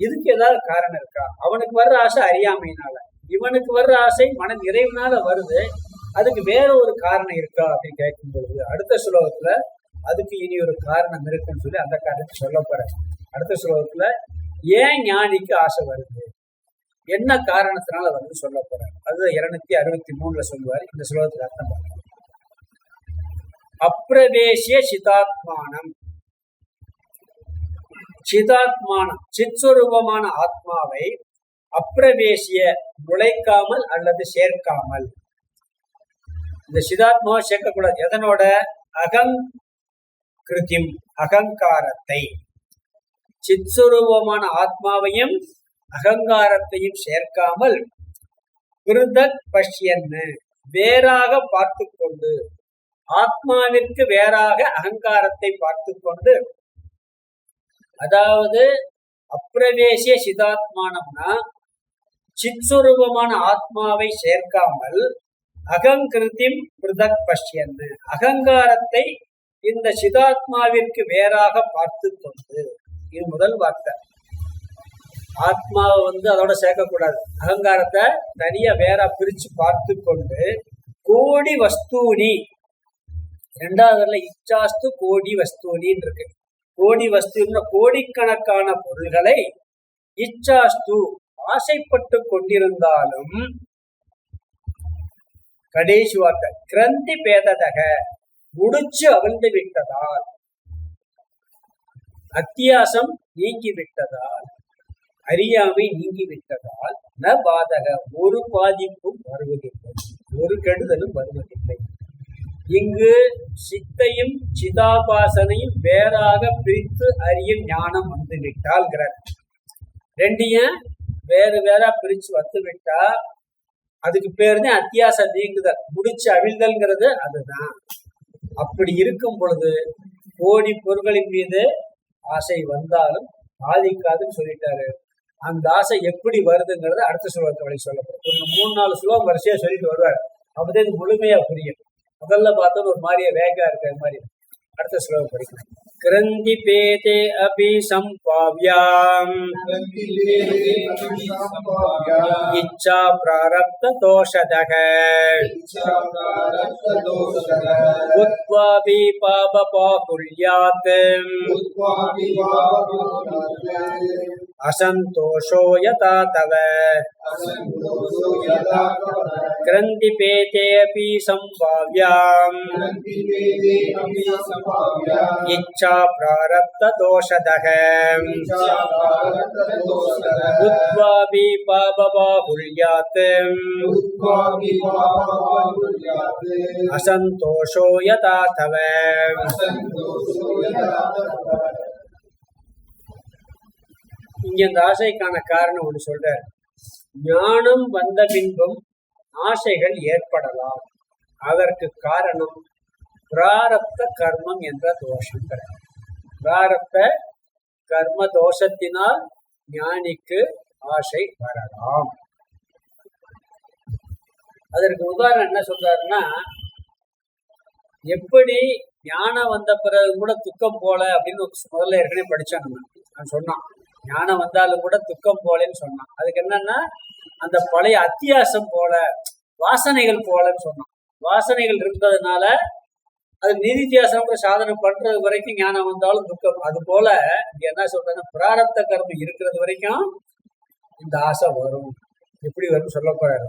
இதுக்கு ஏதாவது காரணம் இருக்கா? அவனுக்கு வர்ற ஆசை அறியாமையினால, இவனுக்கு வர்ற ஆசை மன நிறைவினால வருது. அதுக்கு வேற ஒரு காரணம் இருக்கா அப்படின்னு கேட்கும் பொழுது அடுத்த ஸ்லோகத்துல அதுக்கு இனி ஒரு காரணம் இருக்குன்னு சொல்லி அந்த காரணத்தை சொல்ல போறேன். அடுத்த ஸ்லோகத்துல ஏன் ஞானிக்கு ஆசை வருது, என்ன காரணத்தினால வந்து சொல்ல போறாரு. அது 263 சொல்லுவாரு. இந்த ஸ்லோகத்துக்கு அர்த்தம் பார்க்கலாம். அப்பிரவேசிய சிதாத்மானம். சிதாத்மானம் சித்ஸ்வரூபமான ஆத்மாவை அப்பிரவேசிய நுழைக்காமல் அல்லது சேர்க்காமல். இந்த சிதாத்மாவை சேர்க்கக்கூடாது. எதனோட? அகங்கிருத்திம் அகங்காரத்தை. சித்ஸ்வரூபமான ஆத்மாவையும் அகங்காரத்தையும் சேர்க்காமல் விருதக் பஷ்யன்னு வேறாக பார்த்து கொண்டு, ஆத்மாவிற்கு வேறாக அகங்காரத்தை பார்த்து கொண்டு, அதாவது அப்பிரவேசிய சிதாத்மானம்னா சித்ஸ்வரூபமான ஆத்மாவை சேர்க்காமல் அகங்கிருத்திம் விருதக் பஷ்யன்னு அகங்காரத்தை இந்த சிதாத்மாவிற்கு வேறாக பார்த்து கொண்டு. இது முதல் வார்த்தை. ஆத்மாவை அதோட சேர்க்கக்கூடாது. அகங்காரத்தை தனியா வேற பிரிச்சு பார்த்து கொண்டு கோடி வஸ்தூனி, ரெண்டாவதுல இச்சாஸ்து கோடி வஸ்தூனின்னு இருக்கு. கோடி வஸ்து கோடிக்கணக்கான பொருள்களை இச்சாஸ்து ஆசைப்பட்டு கொண்டிருந்தாலும் கடைசி வார்த்தை கிரந்தி பேததக முடிச்சு அவிழ்ந்து விட்டதால், அத்தியாசம் நீங்கி விட்டதால், அறியாமை நீங்கி விட்டதால் ந பாதக ஒரு பாதிப்பும் வருவதில்லை, ஒரு கெடுதலும் வருவதில்லை. இங்கு சித்தையும் சிதாபாசனையும் வேறாக பிரித்து அறியும் ஞானம் வந்துவிட்டால், ரெண்டையும் வேறு வேற பிரிச்சு வந்துவிட்டா அதுக்கு பேர் தான் அத்தியாசம் நீங்குதல், முடிச்சு அவிழ்தல்ங்கிறது அதுதான். அப்படி இருக்கும் பொழுது கோடி பொருட்களின் மீது ஆசை வந்தாலும் பாதிக்காதுன்னு சொல்லிட்டாரு. அந்த ஆசை எப்படி வருதுங்கிறது அடுத்த ஸ்லோகத்தை வழி சொல்லப்படும். ஒரு 3-4 ஸ்லோகம் வரிசையா சொல்லிட்டு வருவார். அப்பதான் இது முழுமையா புரியும். முதல்ல பார்த்தா ஒரு மாதிரியா வேகா இருக்கிற மாதிரி. அடுத்த ஸ்லோகம் படிக்கணும். கிரந்தி பேதே அபி சம்பாவ்யாம் இச்சா பிராரப்த தோஷதக உத்வாபி பாப பாகுல்யாத் அசந்தோஷோ யதா தவ கிரந்தி பேதே அபி சம்பாவ்யாம் இச்சா பிராரப்த தோஷதக உத்வாபி பாப பாகுல்யாத் அசந்தோஷோ யதா தவ. இங்க இந்த ஆசைக்கான காரணம் ஒன்று சொல்றார். ஞானம் வந்த பின்பும் ஆசைகள் ஏற்படலாம். அதற்கு காரணம் பிராரப்த கர்மம் என்ற தோஷம். பிராரப்த கர்ம தோஷத்தினால் ஞானிக்கு ஆசை வரலாம். அதற்கு உதாரணம் என்ன சொல்றாருன்னா, எப்படி ஞானம் வந்த பிறகு கூட துக்கம் போல அப்படின்னு முதல்ல ஏற்கனவே படிச்சாங்க. நான் சொன்னான் ஞானம் வந்தாலும் கூட துக்கம் போலன்னு சொன்னான். அதுக்கு என்னன்னா, அந்த பழைய அத்தியாசம் போல, வாசனைகள் போலன்னு சொன்னான். வாசனைகள் இருந்ததுனால அது நிதித்தியாசம் சாதனை பண்றது வரைக்கும் ஞானம் வந்தாலும் துக்கம். அது போல இங்க என்ன சொல்றேன்னா, பிராரப்த கர்மம் இருக்கிறது வரைக்கும் இந்த ஆசை வரும். எப்படி வரும் சொல்ல போறாரு.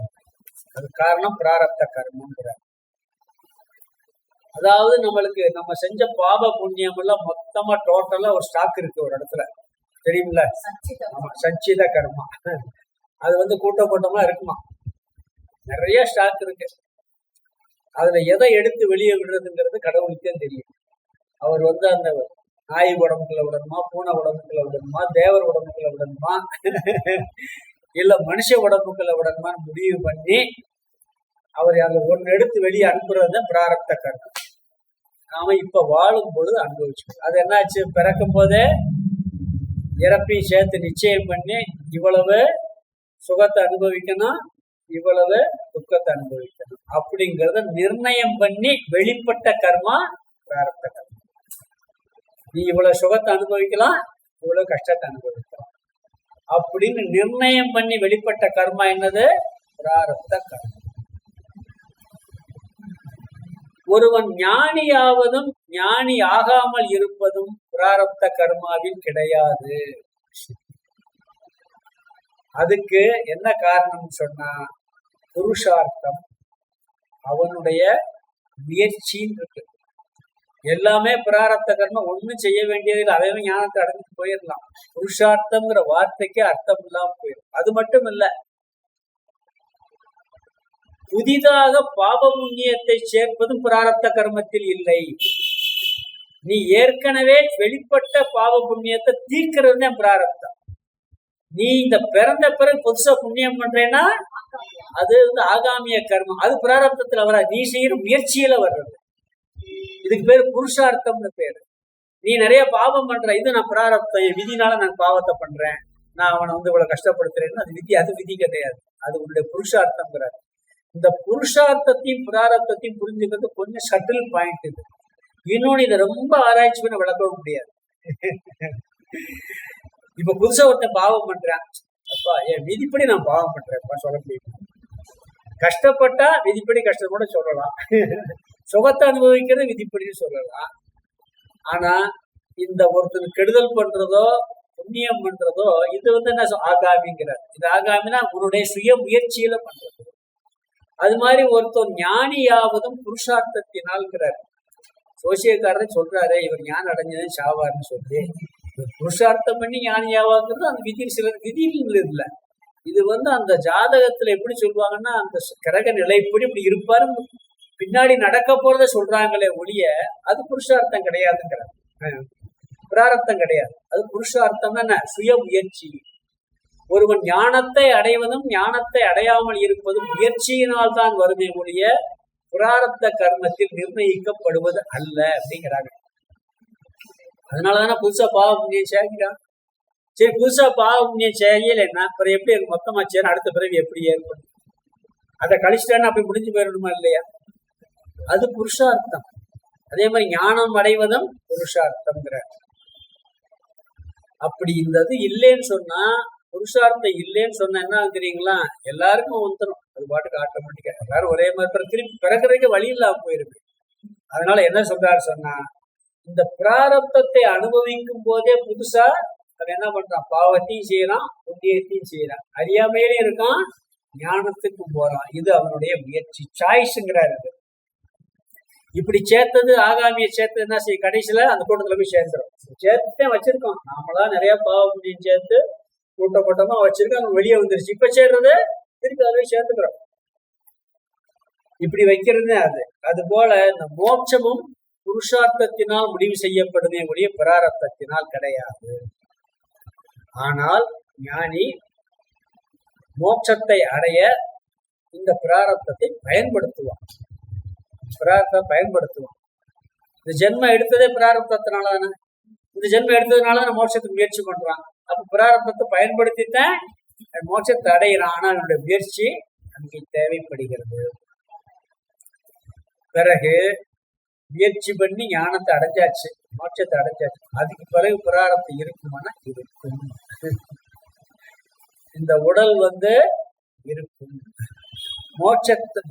அது காரணம் பிராரப்த கர்மம்ங்கிறார். அதாவது நம்மளுக்கு நம்ம செஞ்ச பாப புண்ணியம் எல்லாம் மொத்தமா டோட்டலா ஒரு ஸ்டாக் இருக்கு ஒரு இடத்துல, தெரியுமில்ல? சஞ்சித கர்மா. அது கூட்ட கூட்டமா இருக்குமா, நிறைய ஸ்டாக் இருக்கு. அதுல எதை எடுத்து வெளியே விடுறதுங்கிறது கடவுளுக்கே தெரியும். அவர் அந்த நாய் உடம்புக்குள்ள விடணுமா, பூனை உடம்புக்குள்ள விடணுமா, தேவர் உடம்புக்குள்ள விடணுமா, இல்ல மனுஷ உடம்புக்குள்ள விடணுமான்னு முடிவு பண்ணி அவர் அதுல ஒன்னு எடுத்து வெளியே அனுப்புறது பிராரப்த கர்மம். நாம இப்ப வாழும் பொழுது அனுபவிச்சோம். அது என்னாச்சு, பிறக்கும் போதே இறப்பையும் சேர்த்து நிச்சயம் பண்ணி இவ்வளவு சுகத்தை அனுபவிக்கணும், இவ்வளவு துக்கத்தை அனுபவிக்கணும் அப்படிங்கறத நிர்ணயம் பண்ணி வெளிப்பட்ட கர்மா பிராரப்த கர்மா. நீ இவ்வளவு சுகத்தை அனுபவிக்கலாம், இவ்வளவு கஷ்டத்தை அனுபவிக்கலாம் அப்படின்னு நிர்ணயம் பண்ணி வெளிப்பட்ட கர்மா என்னது? பிராரப்த கர்மா. ஒருவன் ஞானியாவதும் ஞானி ஆகாமல் இருப்பதும் பிராரப்த கர்மாவில் கிடையாது. அதுக்கு என்ன காரணம் சொன்னா, புருஷார்த்தம், அவனுடைய முயற்சின்னு இருக்கு. எல்லாமே பிராரப்த கர்மம், ஒண்ணும் செய்ய வேண்டியதில்லை, அவன் ஞானத்தை அடைஞ்சு போயிடலாம். புருஷார்த்தம்ங்கிற வார்த்தைக்கு அர்த்தம் இல்லாம போயிடும். அது மட்டும் இல்ல, புதிதாக பாப புண்ணியத்தை சேர்ப்பதும் பிராரப்த கர்மத்தில் இல்லை. நீ ஏற்கனவே வெளிப்பட்ட பாவ புண்ணியத்தை தீர்க்கிறது தான் பிராரப்தம். நீ இந்த பிறந்த பிறகு புதுசா புண்ணியம் பண்றேன்னா அது ஆகாமிய கர்மம், அது பிராரப்தத்துல வராது, நீ செய்யற முயற்சியில வர்றது. இதுக்கு பேரு புருஷார்த்தம்னு பேரு. நீ நிறைய பாவம் பண்ற, இது நான் பிராரப்த விதினால நான் பாவத்தை பண்றேன், நான் அவனை இவ்வளவு கஷ்டப்படுத்துறேன்னு அது விதி. அது விதி கிடையாது, அது உன்னுடைய புருஷார்த்தம்ங்கிறாரு. இந்த புருஷார்த்தத்தையும் பிராரப்தத்தையும் புரிஞ்சுக்கிறது கொஞ்சம் சட்டில் பாயிண்ட் இது. இன்னொன்னு இதை ரொம்ப ஆராய்ச்சி பண்ண விளக்கவும் முடியாது. இப்ப புதுசா ஒருத்தன் பாவம் பண்றான், அப்பா என் விதிப்படி நான் பாவம் பண்றேன்ப்பா சொல்ல முடியும். கஷ்டப்பட்டா விதிப்படி கஷ்டம் கூட சொல்லலாம், சுகத்தை அனுபவிக்கிறது விதிப்படின்னு சொல்லலாம். ஆனா இந்த ஒருத்தர் கெடுதல் பண்றதோ புண்ணியம் பண்றதோ இது என்ன ஆகாமிங்கிறார். இது ஆகாமினா உன்னுடைய சுய முயற்சியில பண்றது. அது மாதிரி ஒருத்தர் ஞானியாவதும் புருஷார்த்தத்தினால்கிறார். சோசியக்காரரை சொல்றாரு இவர் ஞானம் அடைஞ்சதுன்னு சாவார்னு சொல்லி, புருஷார்த்தம் பண்ணி ஞானியாவாங்கிறது அந்த விதி சிலர் விதிகள் இல்லை. இது அந்த ஜாதகத்துல எப்படி சொல்லுவாங்கன்னா அந்த கிரக நிலைப்படி இப்படி இருப்பாரு பின்னாடி நடக்க போறத சொல்றாங்களே ஒழிய அது புருஷார்த்தம் கிடையாதுங்கிறார். பிராரத்தம் கிடையாது, அது புருஷார்த்தம். என்ன சுய முயற்சி. ஒருவன் ஞானத்தை அடைவதும் ஞானத்தை அடையாமல் இருப்பதும் முயற்சியினால் தான் வருமே ஒழிய புராரத்த கர்மத்தில் நிர்ணயிக்கப்படுவது அல்ல அப்படிங்கிறாங்க. அதனாலதானே புதுசா பாவ புண்ணியம் சேர்க்கிறான். சரி, புதுசா பாவ புண்ணியம் செய்யலைன்னா அப்புறம் எப்படி மொத்தமா சேரும், அடுத்த பிறகு எப்படி ஏற்படும்? அதை கழிச்சிட்டான்னு அப்படி முடிஞ்சு போயிடணுமா இல்லையா? அது புருஷார்த்தம். அதே மாதிரி ஞானம் அடைவதும் புருஷார்த்தம்ங்கிறார். அப்படி இந்த இது இல்லைன்னு சொன்னா, புருஷார்த்தம் இல்லைன்னு சொன்னா என்ன தெரியுங்களா, எல்லாருக்கும் வந்துடும். அது பாட்டுக்கு ஆட்டோமேட்டிக்கா எல்லாரும் ஒரே மாதிரி திருப்பி பிறக்கிறதுக்கு வழி இல்லாம போயிருக்கு. அதனால என்ன சொல்றாரு சொன்னா, இந்த பிராரப்தத்தை அனுபவிக்கும் போதே புதுசா அது என்ன பண்றான், பாவத்தையும் செய்யறான் புண்ணியத்தையும் செய்யறான், அறியாமையிலே இருக்கான் ஞானத்துக்கு போறான். இது அவனுடைய முயற்சி, சாய்ஸ்ங்கிறாரு. இப்படி சேர்த்தது ஆகாமியை சேர்த்து என்ன செய்ய, கடைசியில அந்த கூட்டத்துல போய் சேர்ந்துடும். சேர்த்துட்டே வச்சிருக்கோம் நாமளா நிறைய பாவ புண்ணியம் சேர்த்து கூட்டப்பட்டமா வச்சிருக்கோம், அவங்க வெளியே வந்துருச்சு. இப்ப சேர்றது திருப்பி அதை போய் சேர்த்துக்கிறோம். இப்படி வைக்கிறது அது. அது போல இந்த மோட்சமும் புருஷார்த்தத்தினால் முடிவு செய்யப்படுமே ஒழிய பிராரப்தத்தினால் கிடையாது. ஆனால் ஞானி மோட்சத்தை அடைய இந்த பிராரப்தத்தை பயன்படுத்துவான். பிராரப்தம் பயன்படுத்துவான். இந்த ஜென்மம் எடுத்ததே பிராரப்தத்தினால தானே. இந்த ஜென்மம் எடுத்ததுனால தான் மோட்சத்துக்கு முயற்சி பண்றான். அப்ப பிராரப்தத்தை பயன்படுத்தித்தான் மோட்சத்தை அடைகிறான். ஆனால் என்னுடைய முயற்சி அங்கே தேவைப்படுகிறது. பிறகு முயற்சி பண்ணி ஞானத்தை அடைஞ்சாச்சு, மோட்சத்தை அடைஞ்சாச்சு. அதுக்கு பிறகு பிராரப்தம் இருக்குமானா இருக்கும். இந்த உடல் இருக்கும்.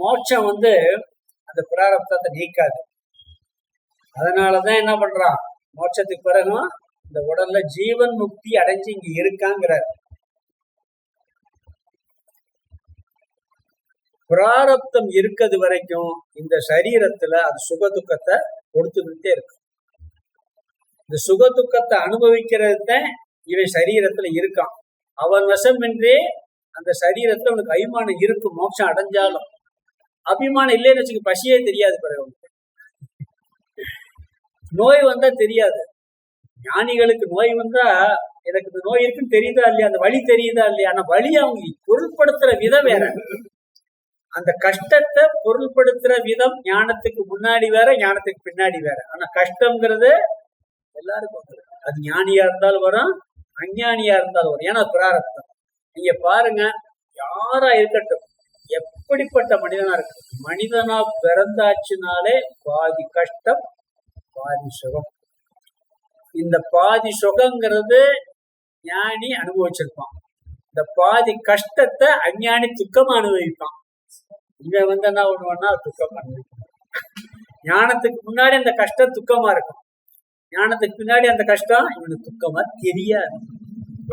மோட்சம் அந்த பிராரப்தத்தை நீக்காது. அதனாலதான் என்ன பண்றான், மோட்சத்துக்கு பிறகும் இந்த உடல்ல ஜீவன் முக்தி அடைஞ்சு இங்க இருக்காங்கிறார். பிராரப்தம் இருக்கிறது வரைக்கும் இந்த சரீரத்துல அது சுகதுக்கத்தை கொடுத்துக்கிட்டே இருக்கு. இந்த சுகதுக்கத்தை அனுபவிக்கிறது தான் இவன் சரீரத்துல இருக்கான். அவன் வசமின்றி அந்த சரீரத்துல அவனுக்கு அபிமானம் இருக்கும். மோட்சம் அடைஞ்சாலும் அபிமானம் இல்லைன்னு வச்சுக்க, பசியே தெரியாது. பிறகு நோய் வந்தா தெரியாது. ஞானிகளுக்கு நோய் வந்தா எனக்கு இந்த நோய் இருக்குன்னு தெரியுதா இல்லையா, அந்த வலி தெரியுதா இல்லையா, ஆனா வலி அவங்க பொருள்படுத்துற விதம் வேற. அந்த கஷ்டத்தை பொருள்படுத்துற விதம் ஞானத்துக்கு முன்னாடி வேற, ஞானத்துக்கு பின்னாடி வேற. ஆனா கஷ்டம்ங்கிறது எல்லாருக்கும் வந்துடும். அது ஞானியா இருந்தாலும் வரும், அஞ்ஞானியா இருந்தாலும் வரும். ஏன்னா பிராரப்தம். நீங்க பாருங்க, யாரா இருக்கட்டும், எப்படிப்பட்ட மனிதனா இருக்கட்டும், மனிதனா பிறந்தாச்சுனாலே பாதி கஷ்டம் பாதி சுகம். இந்த பாதி சுகங்கிறது ஞானி அனுபவிச்சிருப்பான். இந்த பாதி கஷ்டத்தை அஞ்ஞானி துக்கமா அனுபவிப்பான். இவன் என்ன ஒண்ணுன்னா துக்கம் அனுபவிப்பான். ஞானத்துக்கு முன்னாடி அந்த கஷ்டம் துக்கமா இருக்கும், ஞானத்துக்கு பின்னாடி அந்த கஷ்டம் இவனுக்கு துக்கமா தெரியாது.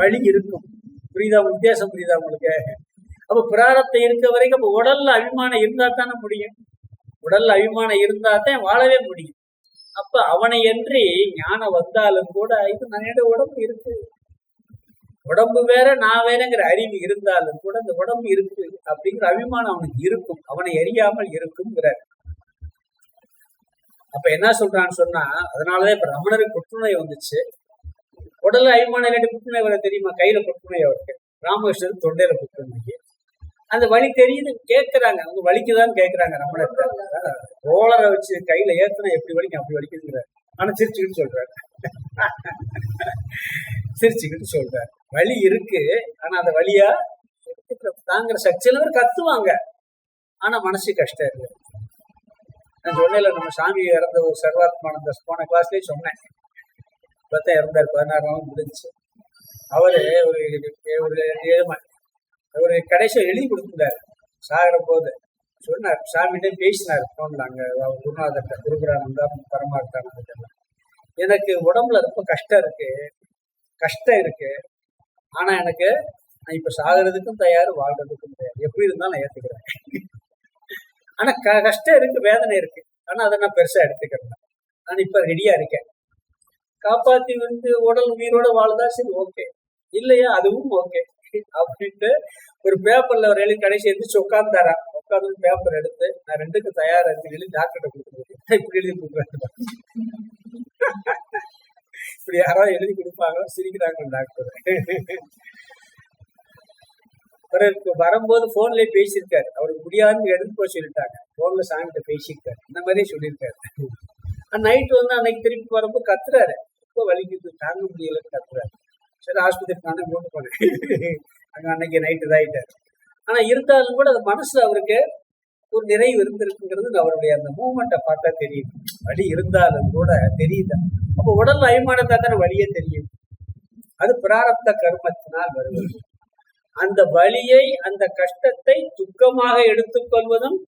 வழி இருக்கும். புரியுதா உத்தேசம்? புரியுதா உங்களுக்கு? அப்ப பிராரப்தம் இருக்க வரைக்கும் அப்ப உடல்ல அபிமானம் இருந்தா தானே முடியும். உடல்ல அபிமானம் இருந்தா தான் வாழவே முடியும். அப்ப அவனை என்று ஞானம் வந்தாலும் கூட இது நான் உடம்பு இருக்கு, உடம்பு வேற நான் வேறங்கிற அறிவு இருந்தாலும் கூட இந்த உடம்பு இருக்கு அப்படிங்கிற அபிமானம் அவனுக்கு இருக்கும். அவனை அறியாமல் இருக்குங்கிற. அப்ப என்ன சொல்றான்னு சொன்னா, அதனாலதான் இப்ப ரமணருக்கு புற்றுநோய் வந்துச்சு. உடல்ல அபிமானம் இல்லாட்டி புற்றுநோய் வர தெரியுமா? கையில புற்றுநோய் அவருக்கு, ராமகிருஷ்ணருக்கு தொண்டையில புற்றுநோய். அந்த வலி தெரியுது, கேட்கறாங்க. அவங்க வலிக்குதான்னு கேட்கறாங்க ரமணருக்கு. ரோலரை வச்சு கையில ஏத்துனா எப்படி வலிக்கும் அப்படி வலிக்குதுங்கிறார். ஆனா சிரிச்சுக்கிட்டு சொல்றாரு, சிரிச்சுக்கிட்டு சொல்றாரு. வலி இருக்கு, ஆனா அந்த வலியா தாங்கிற சக்தியில கத்துவாங்க, ஆனா மனசு கஷ்டம் இருக்கு. நான் சொன்னேன்ல, நம்ம சாமி இறந்த ஒரு சர்வாத்மானந்த போன கிளாஸ்லயே சொன்னேன். இப்பதான் இறந்தாரு, 16 நாள் முடிஞ்சு. அவரு ஒரு ஒரு ஒரு கடைசியில் எழுதி கொடுத்துட்டாரு சாகிற போது. சொன்னார், சாமிகிட்டே பேசினார் போன்ல, அங்க குருநாதர்கிட்ட, குருபுரானந்தா பரமார்த்தானந்தெல்லாம். எனக்கு உடம்புல ரொம்ப கஷ்டம் இருக்கு. ஆனா எனக்கு நான் இப்ப சாகிறதுக்கும் தயார், வாழ்றதுக்கும் தயார். எப்படி இருந்தாலும் நான் ஏத்துக்கிறேன். ஆனா கஷ்டம் இருக்கு, வேதனை இருக்கு. ஆனா அதை நான் பெருசா எடுத்துக்கிறேன். நான் இப்ப ரெடியா இருக்கேன். காப்பாத்தி உடல் உயிரோட வாழ்தா சரி, ஓகே. இல்லையா, அதுவும் ஓகே அப்படின்ட்டு ஒரு பேப்பர்ல ஒரு எழுதி கடைசி எழுதிச்சு உட்கார்ந்தாரா. உட்காந்து பேப்பர் எடுத்து, நான் ரெண்டுக்கும் தயாரா இருக்கு எழுதி டாக்டர்கிட்ட கொடுத்துருக்கேன். இப்படி எழுதி கொடுக்குறாங்க. இப்படி யாராவது எழுதி கொடுப்பாங்க, சிரிக்கிறாங்க டாக்டர். வரும்போது போன்லயே பேசியிருக்காரு. அவருக்கு முடியாதுன்னு எடுத்து போய் சொல்லிட்டாங்க. போன்ல சாமிகிட்ட பேசியிருக்காரு. இந்த மாதிரியே சொல்லியிருக்காரு. நைட்டு அன்னைக்கு திருப்பி வரும்போது கத்துறாரு. ரொம்ப வலிக்குது, தாங்க முடியலன்னு கத்துறாரு. சரி, ஆஸ்பத்திரிக்கு நானே கொண்டு போனேன். அங்க அன்னைக்கு நைட்டு இதாயிட்டாரு. ஆனா இருந்தாலும் கூட அது மனசுல அவருக்கு ஒரு நிறைவு இருந்திருக்குங்கிறது அவருடைய அந்த மூமெண்ட்டை பார்த்தா தெரியுது. வலி இருந்தாலும் கூட தெரியுது. அப்போ உடல் அய்மானத்தா தானே வலியே தெரியும். அது பிராரப்த கர்மத்தினால் வருவது. அந்த வலியை, அந்த கஷ்டத்தை துக்கமாக எடுத்துக்கொள்வதும்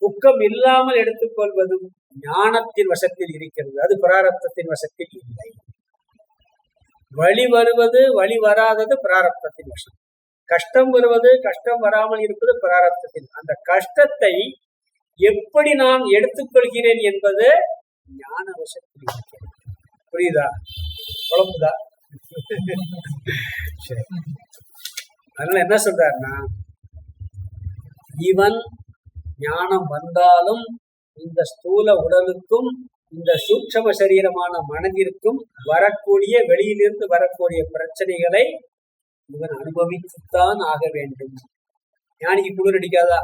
துக்கம் இல்லாமல் எடுத்துக்கொள்வதும் ஞானத்தின் வசத்தில் இருக்கிறது. அது பிராரப்தத்தின் வசத்தில் இல்லை. வலி வருவது, வலி வராதது பிராரப்தத்தின் வசம். கஷ்டம் வருவது, கஷ்டம் வராமல் இருப்பது பிராரப்தத்தின். அந்த கஷ்டத்தை எப்படி நான் எடுத்துக்கொள்கிறேன் என்பது ஞான வசத்தில் இருக்கிறது. புரியுதா? குழம்புதா? சரி. அதனால என்ன சொல்றாருன்னா, இவன் ஞானம் வந்தாலும் இந்த ஸ்தூல உடலுக்கும் இந்த சூட்சம சரீரமான மனதிற்கும் வரக்கூடிய, வெளியிலிருந்து வரக்கூடிய பிரச்சனைகளை இவன் அனுபவித்துத்தான் ஆக வேண்டும். ஞானிக்கு குளிர் அடிக்காதா?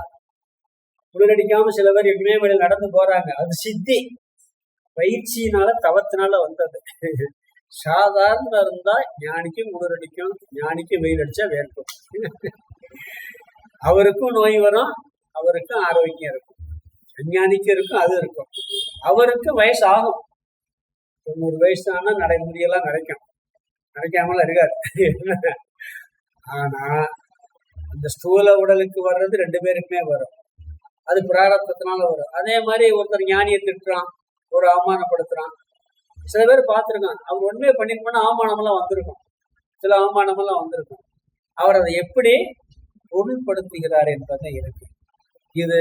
குளிர் அடிக்காம சில பேர் இமயமலையில் நடந்து போறாங்க. அது சித்தி, பயிற்சியினால தவத்தினால வந்தது. சாதாரண இருந்தா ஞானிக்கும் குளிர் அடிக்கும், ஞானிக்கும் வெயில் அடிச்சா வேர்க்கும். அவருக்கும் நோய் வரும், அவருக்கும் ஆரோக்கியம் இருக்கும். அஞ்ஞானிக்கு இருக்கும், அது இருக்கும். அவருக்கு வயசு ஆகும். 90 வயசு ஆனா நடைமுறையெல்லாம் நடக்காமலாம் இருக்காது. ஆனா அந்த ஸ்தூல உடலுக்கு வர்றது 2 பேருக்குமே வரும். அது பிராரப்தத்தினால வரும். அதே மாதிரி ஒருத்தர் ஞானியை திட்டுறான், ஒரு அவமானப்படுத்துறான். சில பேர் பார்த்துருக்கான், அவர் ஒண்ணுமே பண்ணிருப்பானா அவமானமெல்லாம் வந்திருக்கும். சில அவமானமெல்லாம் வந்திருக்கும். அவர் அதை எப்படி பொருள்படுத்துகிறார் என்பதை இருக்கு. இது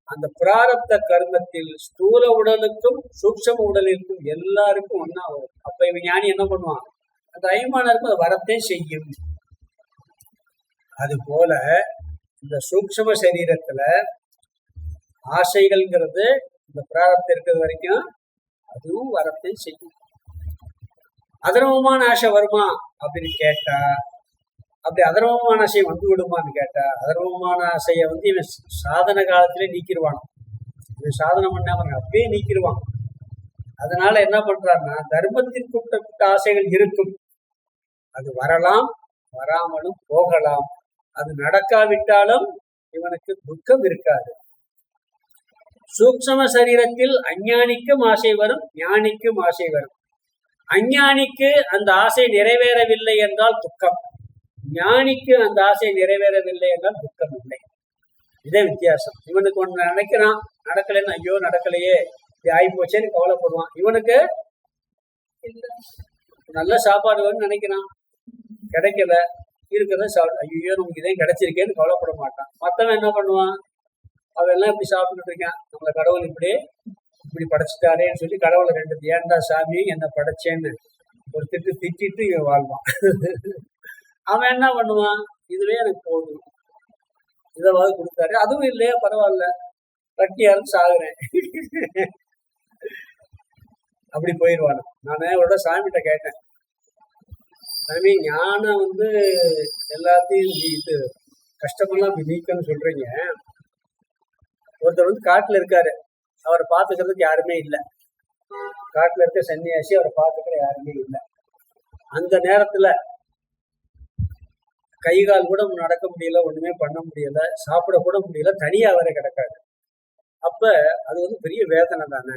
அந்த பிராரப்த கர்மத்தில் ஸ்தூல உடலுக்கும் சூக்ஷ்ம உடலுக்கும் எல்லாருக்கும் ஒன்னா வரும். அப்ப இவன் ஞானி என்ன பண்ணுவான்? அந்த அய்மானருக்கும் அதை வரத்தே செய்யும். அது போல இந்த சூக்ஷ்ம சரீரத்துல ஆசைகள்ங்கிறது இந்த பிராரப்தம் இருக்கிறது வரைக்கும் அதுவும் வரத்தை செய்யும். அதர்மமான ஆசை வருமா அப்படின்னு கேட்டா, அப்படி அதர்மமான ஆசை வந்து விடுமான்னு கேட்டா, அதர்மமான ஆசையை இவன் சாதன காலத்திலே நீக்கிடுவான். இவன் சாதனம் பண்ணாம அப்படியே நீக்கிடுவான். அதனால என்ன பண்றான்னா, தர்மத்திற்குட்பட்ட ஆசைகள் இருக்கும். அது வரலாம், வராமலும் போகலாம். அது நடக்காவிட்டாலும் இவனுக்கு துக்கம் இருக்காது. சூக்ஷ்ம சரீரத்தில் அஞ்ஞானிக்கும் ஆசை வரும், ஞானிக்கும் ஆசை வரும். அஞ்ஞானிக்கு அந்த ஆசை நிறைவேறவில்லை என்றால் துக்கம், ஞானிக்கு அந்த ஆசை நிறைவேறவில்லை என்றால் துக்கம் இல்லை. இதே வித்தியாசம். இவனுக்கு ஒண்ணு நினைக்கிறான், நடக்கலைன்னு ஐயோ நடக்கலையே இப்படி ஆகி போச்சேன்னு கவலைப்படுவான். இவனுக்கு நல்ல சாப்பாடு வேணும்னு நினைக்கிறான், கிடைக்கல, இருக்கிறத ஐயோ நமக்கு இதே கிடைச்சிருக்கேன்னு கவலைப்பட மாட்டான். மற்றவன் என்ன பண்ணுவான்? அவெல்லாம் இப்படி சாப்பிட்டுட்டு இருக்கான், நம்மளை கடவுள் இப்படி படைச்சிட்டாரேன்னு சொல்லி கடவுளை 2 ஏண்டா சாமி என்ன படைச்சேன்னு ஒரு திட்டிட்டு இவன் வாழ்வான். அவன் என்ன பண்ணுவான்? இதுவே எனக்கு போதும், இதாவது கொடுத்தாரு, அதுவும் இல்லையா பரவாயில்ல, பட்டியாலும் சாகுறேன், அப்படி போயிடுவானு. நான் அவரோட சாமிகிட்ட கேட்டேன், சாமி ஞானம் எல்லாத்தையும் இது கஷ்டமெல்லாம் நீக்கன்னு சொல்றீங்க, ஒருத்தர் காட்டுல இருக்காரு, அவரை பார்த்துக்கிறதுக்கு யாருமே இல்லை, காட்டுல இருக்க சன்னியாசி, அவரை பார்த்துக்கிற யாருமே இல்லை. அந்த நேரத்துல கை கால் கூட நடக்க முடியல, ஒண்ணுமே பண்ண முடியல, சாப்பிட கூட முடியல, தனியா அவரை கிடக்காது. அப்ப அது பெரிய வேதனை தானே.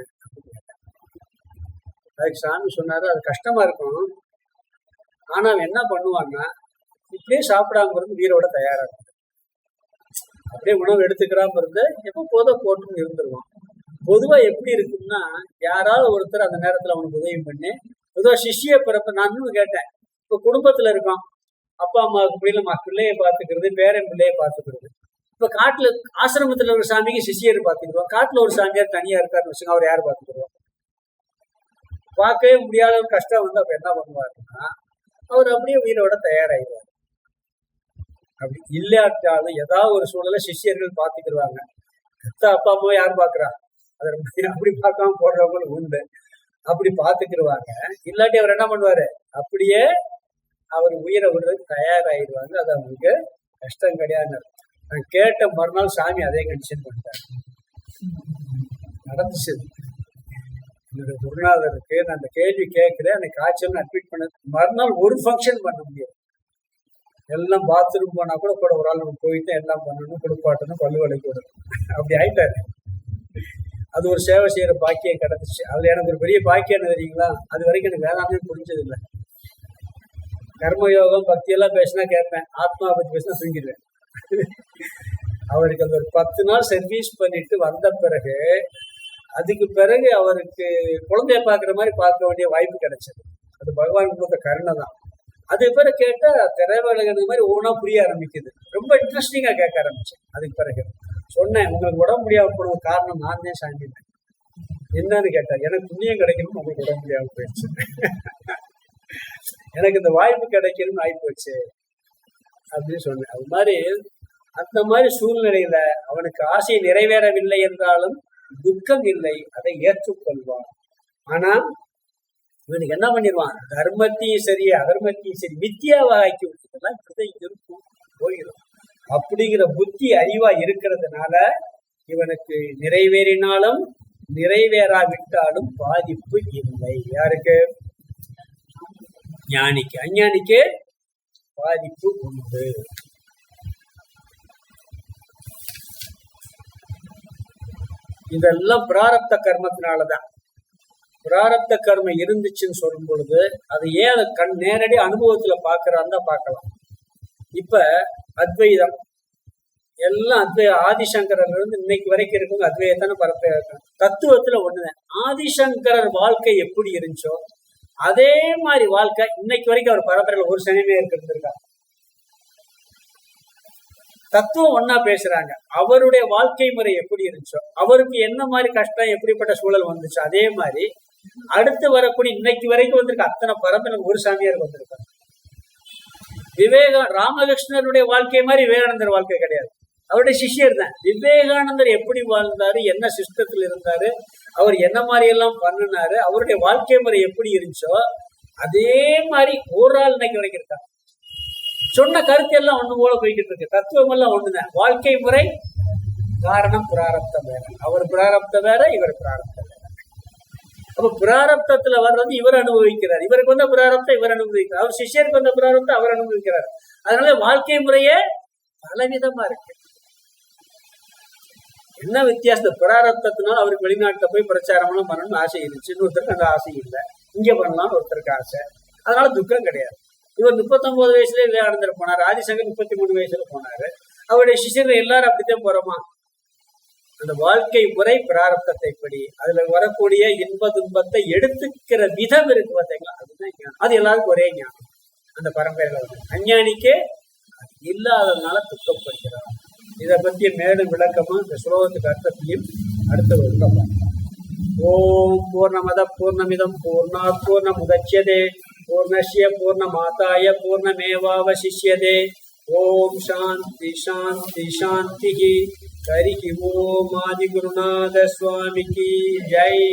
அதுக்கு சாமி சொன்னாரு, அது கஷ்டமா இருக்கும், ஆனா அவன் என்ன பண்ணுவான்னா இப்படியே சாப்பிடாம இருந்து உயிரோட தயாராகும். அப்படியே உணவு எடுத்துக்கிறாம இருந்து எப்போ போட்டுன்னு இருந்துருவான். பொதுவா எப்படி இருக்கும்னா, யாராவது ஒருத்தர் அந்த நேரத்துல அவனுக்கு உதவி பண்ணி, பொதுவா சிஷ்ய பிறப்ப நான் இன்னும் கேட்டேன், இப்ப குடும்பத்துல இருக்கான், அப்பா அம்மாவுக்கு பிள்ளைல பிள்ளைய பாத்துக்கிறது, பேரன் பிள்ளைய பாத்துக்கிறது. இப்ப காட்டுல ஆசிரமத்துல ஒரு சாமிக்கு சிஷியர் பாத்துக்கிறோம், காட்டுல ஒரு சாமியார் தனியா இருக்காருன்னு வச்சுங்க, அவர் யாரு பாத்துக்கிறோம்? பார்க்கவே முடியாத ஒரு கஷ்டம் வந்து அப்ப என்ன பண்ணுவாருன்னா, அவர் அப்படியே உயிரோட தயாராகிடுவார். அப்படி இல்லாட்டாலும் ஏதாவது ஒரு சூழலை சிஷியர்கள் பாத்துக்கிடுவாங்க. அப்பா அம்மாவை யார் பாக்குறா? அதை அப்படி பார்க்காம போடுறவங்களும் உண்டு. அப்படி பாத்துக்கிடுவாங்க. இல்லாட்டி அவர் என்ன பண்ணுவாரு, அப்படியே அவர் உயிரை விடுறதுக்கு தயாராகிடுவாங்க. அது அவங்களுக்கு கஷ்டம் கிடையாது. நான் கேட்ட மறுநாள் சாமி அதே கண்டிஷன் பண்ணிட்டாரு. நடந்துச்சு. என்னுடைய குருநாதருக்கு நான் அந்த கேள்வி கேட்கிறேன், அந்த காய்ச்சல் அட்மிட் பண்ண மறுநாள் ஒரு ஃபங்க்ஷன் பண்ண முடியாது. எல்லாம் பாத்ரூம் போனா கூட ஒரு ஆள் நம்ம போயிட்டு எல்லாம் பண்ணணும், குளிப்பாட்டணும், பல்லு வலிக்கு விடணும். அப்படி ஆயிட்டாரு. அது ஒரு சேவை செய்யற பாக்கியம் கிடைச்சிச்சு. அதுல எனக்கு ஒரு பெரிய பாக்கியம் என்ன தெரியுங்களா? அது வரைக்கும் எனக்கு வேதாந்தமே புரிஞ்சது இல்லை. கர்மயோகம் பக்தி எல்லாம் பேசினா கேட்பேன், ஆத்மா பத்தி பேசினா தூங்கிடுவேன். அவருக்கு அந்த ஒரு 10 நாள் சர்வீஸ் பண்ணிட்டு வந்த பிறகு, அதுக்கு பிறகு அவருக்கு குழந்தைய பாக்குற மாதிரி பார்க்க வேண்டிய வாய்ப்பு கிடைச்சது. அது பகவான் கொடுத்த கருணை தான். அது பிறகு கேட்டா திரைவழகிறது மாதிரி ஒவ்வொன்றா புரிய ஆரம்பிக்குது. ரொம்ப இன்ட்ரெஸ்டிங்கா கேட்க ஆரம்பிச்சேன். அதுக்கு பிறகு சொன்னேன், உங்களுக்கு உடம்பு முடியாம போனது காரணம் நான் தான் சாமி. என்னன்னு கேட்டார், எனக்கு புண்ணியம் கிடைக்கணும், உங்களுக்கு உடம்பு முடியாம போயிடுச்சு. எனக்கு இந்த வாய்ப்பு கிடைக்கணும்னு ஆகி போச்சு அப்படின்னு சொன்னேன். அது மாதிரி அந்த மாதிரி சூழ்நிலையில அவனுக்கு ஆசை நிறைவேறவில்லை என்றாலும் துக்கம் இல்லை, அதை ஏற்றுக்கொள்வான். ஆனா இவனுக்கு என்ன பண்ணிடுவான், தர்மத்தையும் சரி அதர்மத்தையும் சரி வித்தியாவா ஆக்கி விட்டுலாம் இருக்கும், போயிடும். அப்படிங்கிற புத்தி அறிவா இருக்கிறதுனால இவனுக்கு நிறைவேறினாலும் நிறைவேறாவிட்டாலும் பாதிப்பு இல்லை. யாருக்கு? ஞானிக்கு. அஞ்ஞானிக்கு பாதிப்பு உண்டு. இதெல்லாம் பிராரப்த கர்மத்தினாலதான். பிராரப்த கர்மம் இருந்துச்சுன்னு சொல்லும் பொழுது அது ஏன் அதை நேரடி அனுபவத்துல பாக்குறான்னு தான் பார்க்கலாம். இப்ப அத்வைதம் எல்லாம் ஆதிசங்கரர் இருந்து இன்னைக்கு வரைக்கும் இருக்கவங்க அத்வைதத்தான பரப்ப தத்துவத்துல ஒண்ணுதான். ஆதிசங்கரர் வாழ்க்கை எப்படி இருந்துச்சோ அதே மாதிரி வாழ்க்கை இன்னைக்கு வரைக்கும் அவர் பரம்பரையில ஒரு சனமே இருந்திருக்கா. தத்துவம் ஒன்னா பேசுறாங்க. அவருடைய வாழ்க்கை முறை எப்படி இருந்துச்சோ, அவருக்கு என்ன மாதிரி கஷ்டம் எப்படிப்பட்ட சூழல் வந்துச்சோ அதே மாதிரி அடுத்து வரக்கூடிய இன்னைக்கு வரைக்கும் வந்திருக்க அத்தனை பரம்பரை ஒரு சாமியார் வந்திருக்காங்க. ராமகிருஷ்ணருடைய வாழ்க்கை மாதிரி விவேகானந்தர் வாழ்க்கை கிடையாது, அவருடைய சிஷ்யர் தான். விவேகானந்தர் எப்படி வாழ்ந்தாரு, என்ன சிஸ்டத்துல இருந்தாரு, அவர் என்ன மாதிரி எல்லாம் பண்ணினாரு, அவருடைய வாழ்க்கை முறை எப்படி இருந்துச்சோ அதே மாதிரி ஒரு ஆள் இன்னைக்கு வரைக்கும் இருக்காங்க. சொன்ன கருத்து எல்லாம் ஒண்ணு போல போய்கிட்டு இருக்கு. தத்துவம் எல்லாம் ஒண்ணுதான். வாழ்க்கை முறை காரணம் பிராரப்தம் வேற. அவர் பிராரப்தம் வேற, இவர் பிராரப்தம் வேற. அப்ப பிராரப்தத்துல வர்றது இவர் அனுபவிக்கிறார். இவருக்கு வந்த பிராரப்தம் இவர் அனுபவிக்கிறார். அவர் சிஷ்யருக்கு வந்த பிராரப்தம் அவர் அனுபவிக்கிறார். அதனால வாழ்க்கை முறையே பலவிதமா இருக்கு. என்ன வித்தியாசம்? பிராரப்தத்தினால அவருக்கு வெளிநாட்டுல போய் பிரச்சாரம் பண்ணணும்னு ஆசை இருந்துச்சு, இன்னொருத்தருக்கு அந்த ஆசை இல்லை. இங்க பண்ணலாம்னு ஒருத்தருக்கு ஆசை, அதனால துக்கம் கிடையாது. இவர் 39 வயசுல விவேகானந்தர் போனார், ஆதிசங்கர் 33 வயசுல போனாரு. அவருடைய சிஷ்யர்கள் எல்லாரும் அப்படித்தான் போறோமா? அந்த வாழ்க்கை முறை பிராரப்தத்தை படி அதுல வரக்கூடிய இன்ப துன்பத்தை எடுத்துக்கிற விதம் இருக்கு பார்த்தீங்களா, அதுதான் ஞானம். அது எல்லாருக்கும் ஒரே ஞானம். அந்த பரம்பரையில அஞ்ஞானிக்கே இல்லாததுனால துக்கப்படுகிறார். இதை பற்றிய மேலும் விளக்கமா இந்த ஸ்லோகத்துக்கு அர்த்தத்தையும் அடுத்த விளக்கம். ஓம் பூர்ணமத பூர்ணமிதம் பூர்ணாத் பூர்ணமுதச்யதே பூர்ணஸ்ய பூர்ணமாதாய பூர்ணமேவாவசிஷ்யதே. ஓம் சாந்தி சாந்தி சாந்தி. ஹரி ஓம் ஆதி குருநாத சுவாமிக்கு ஜெய்.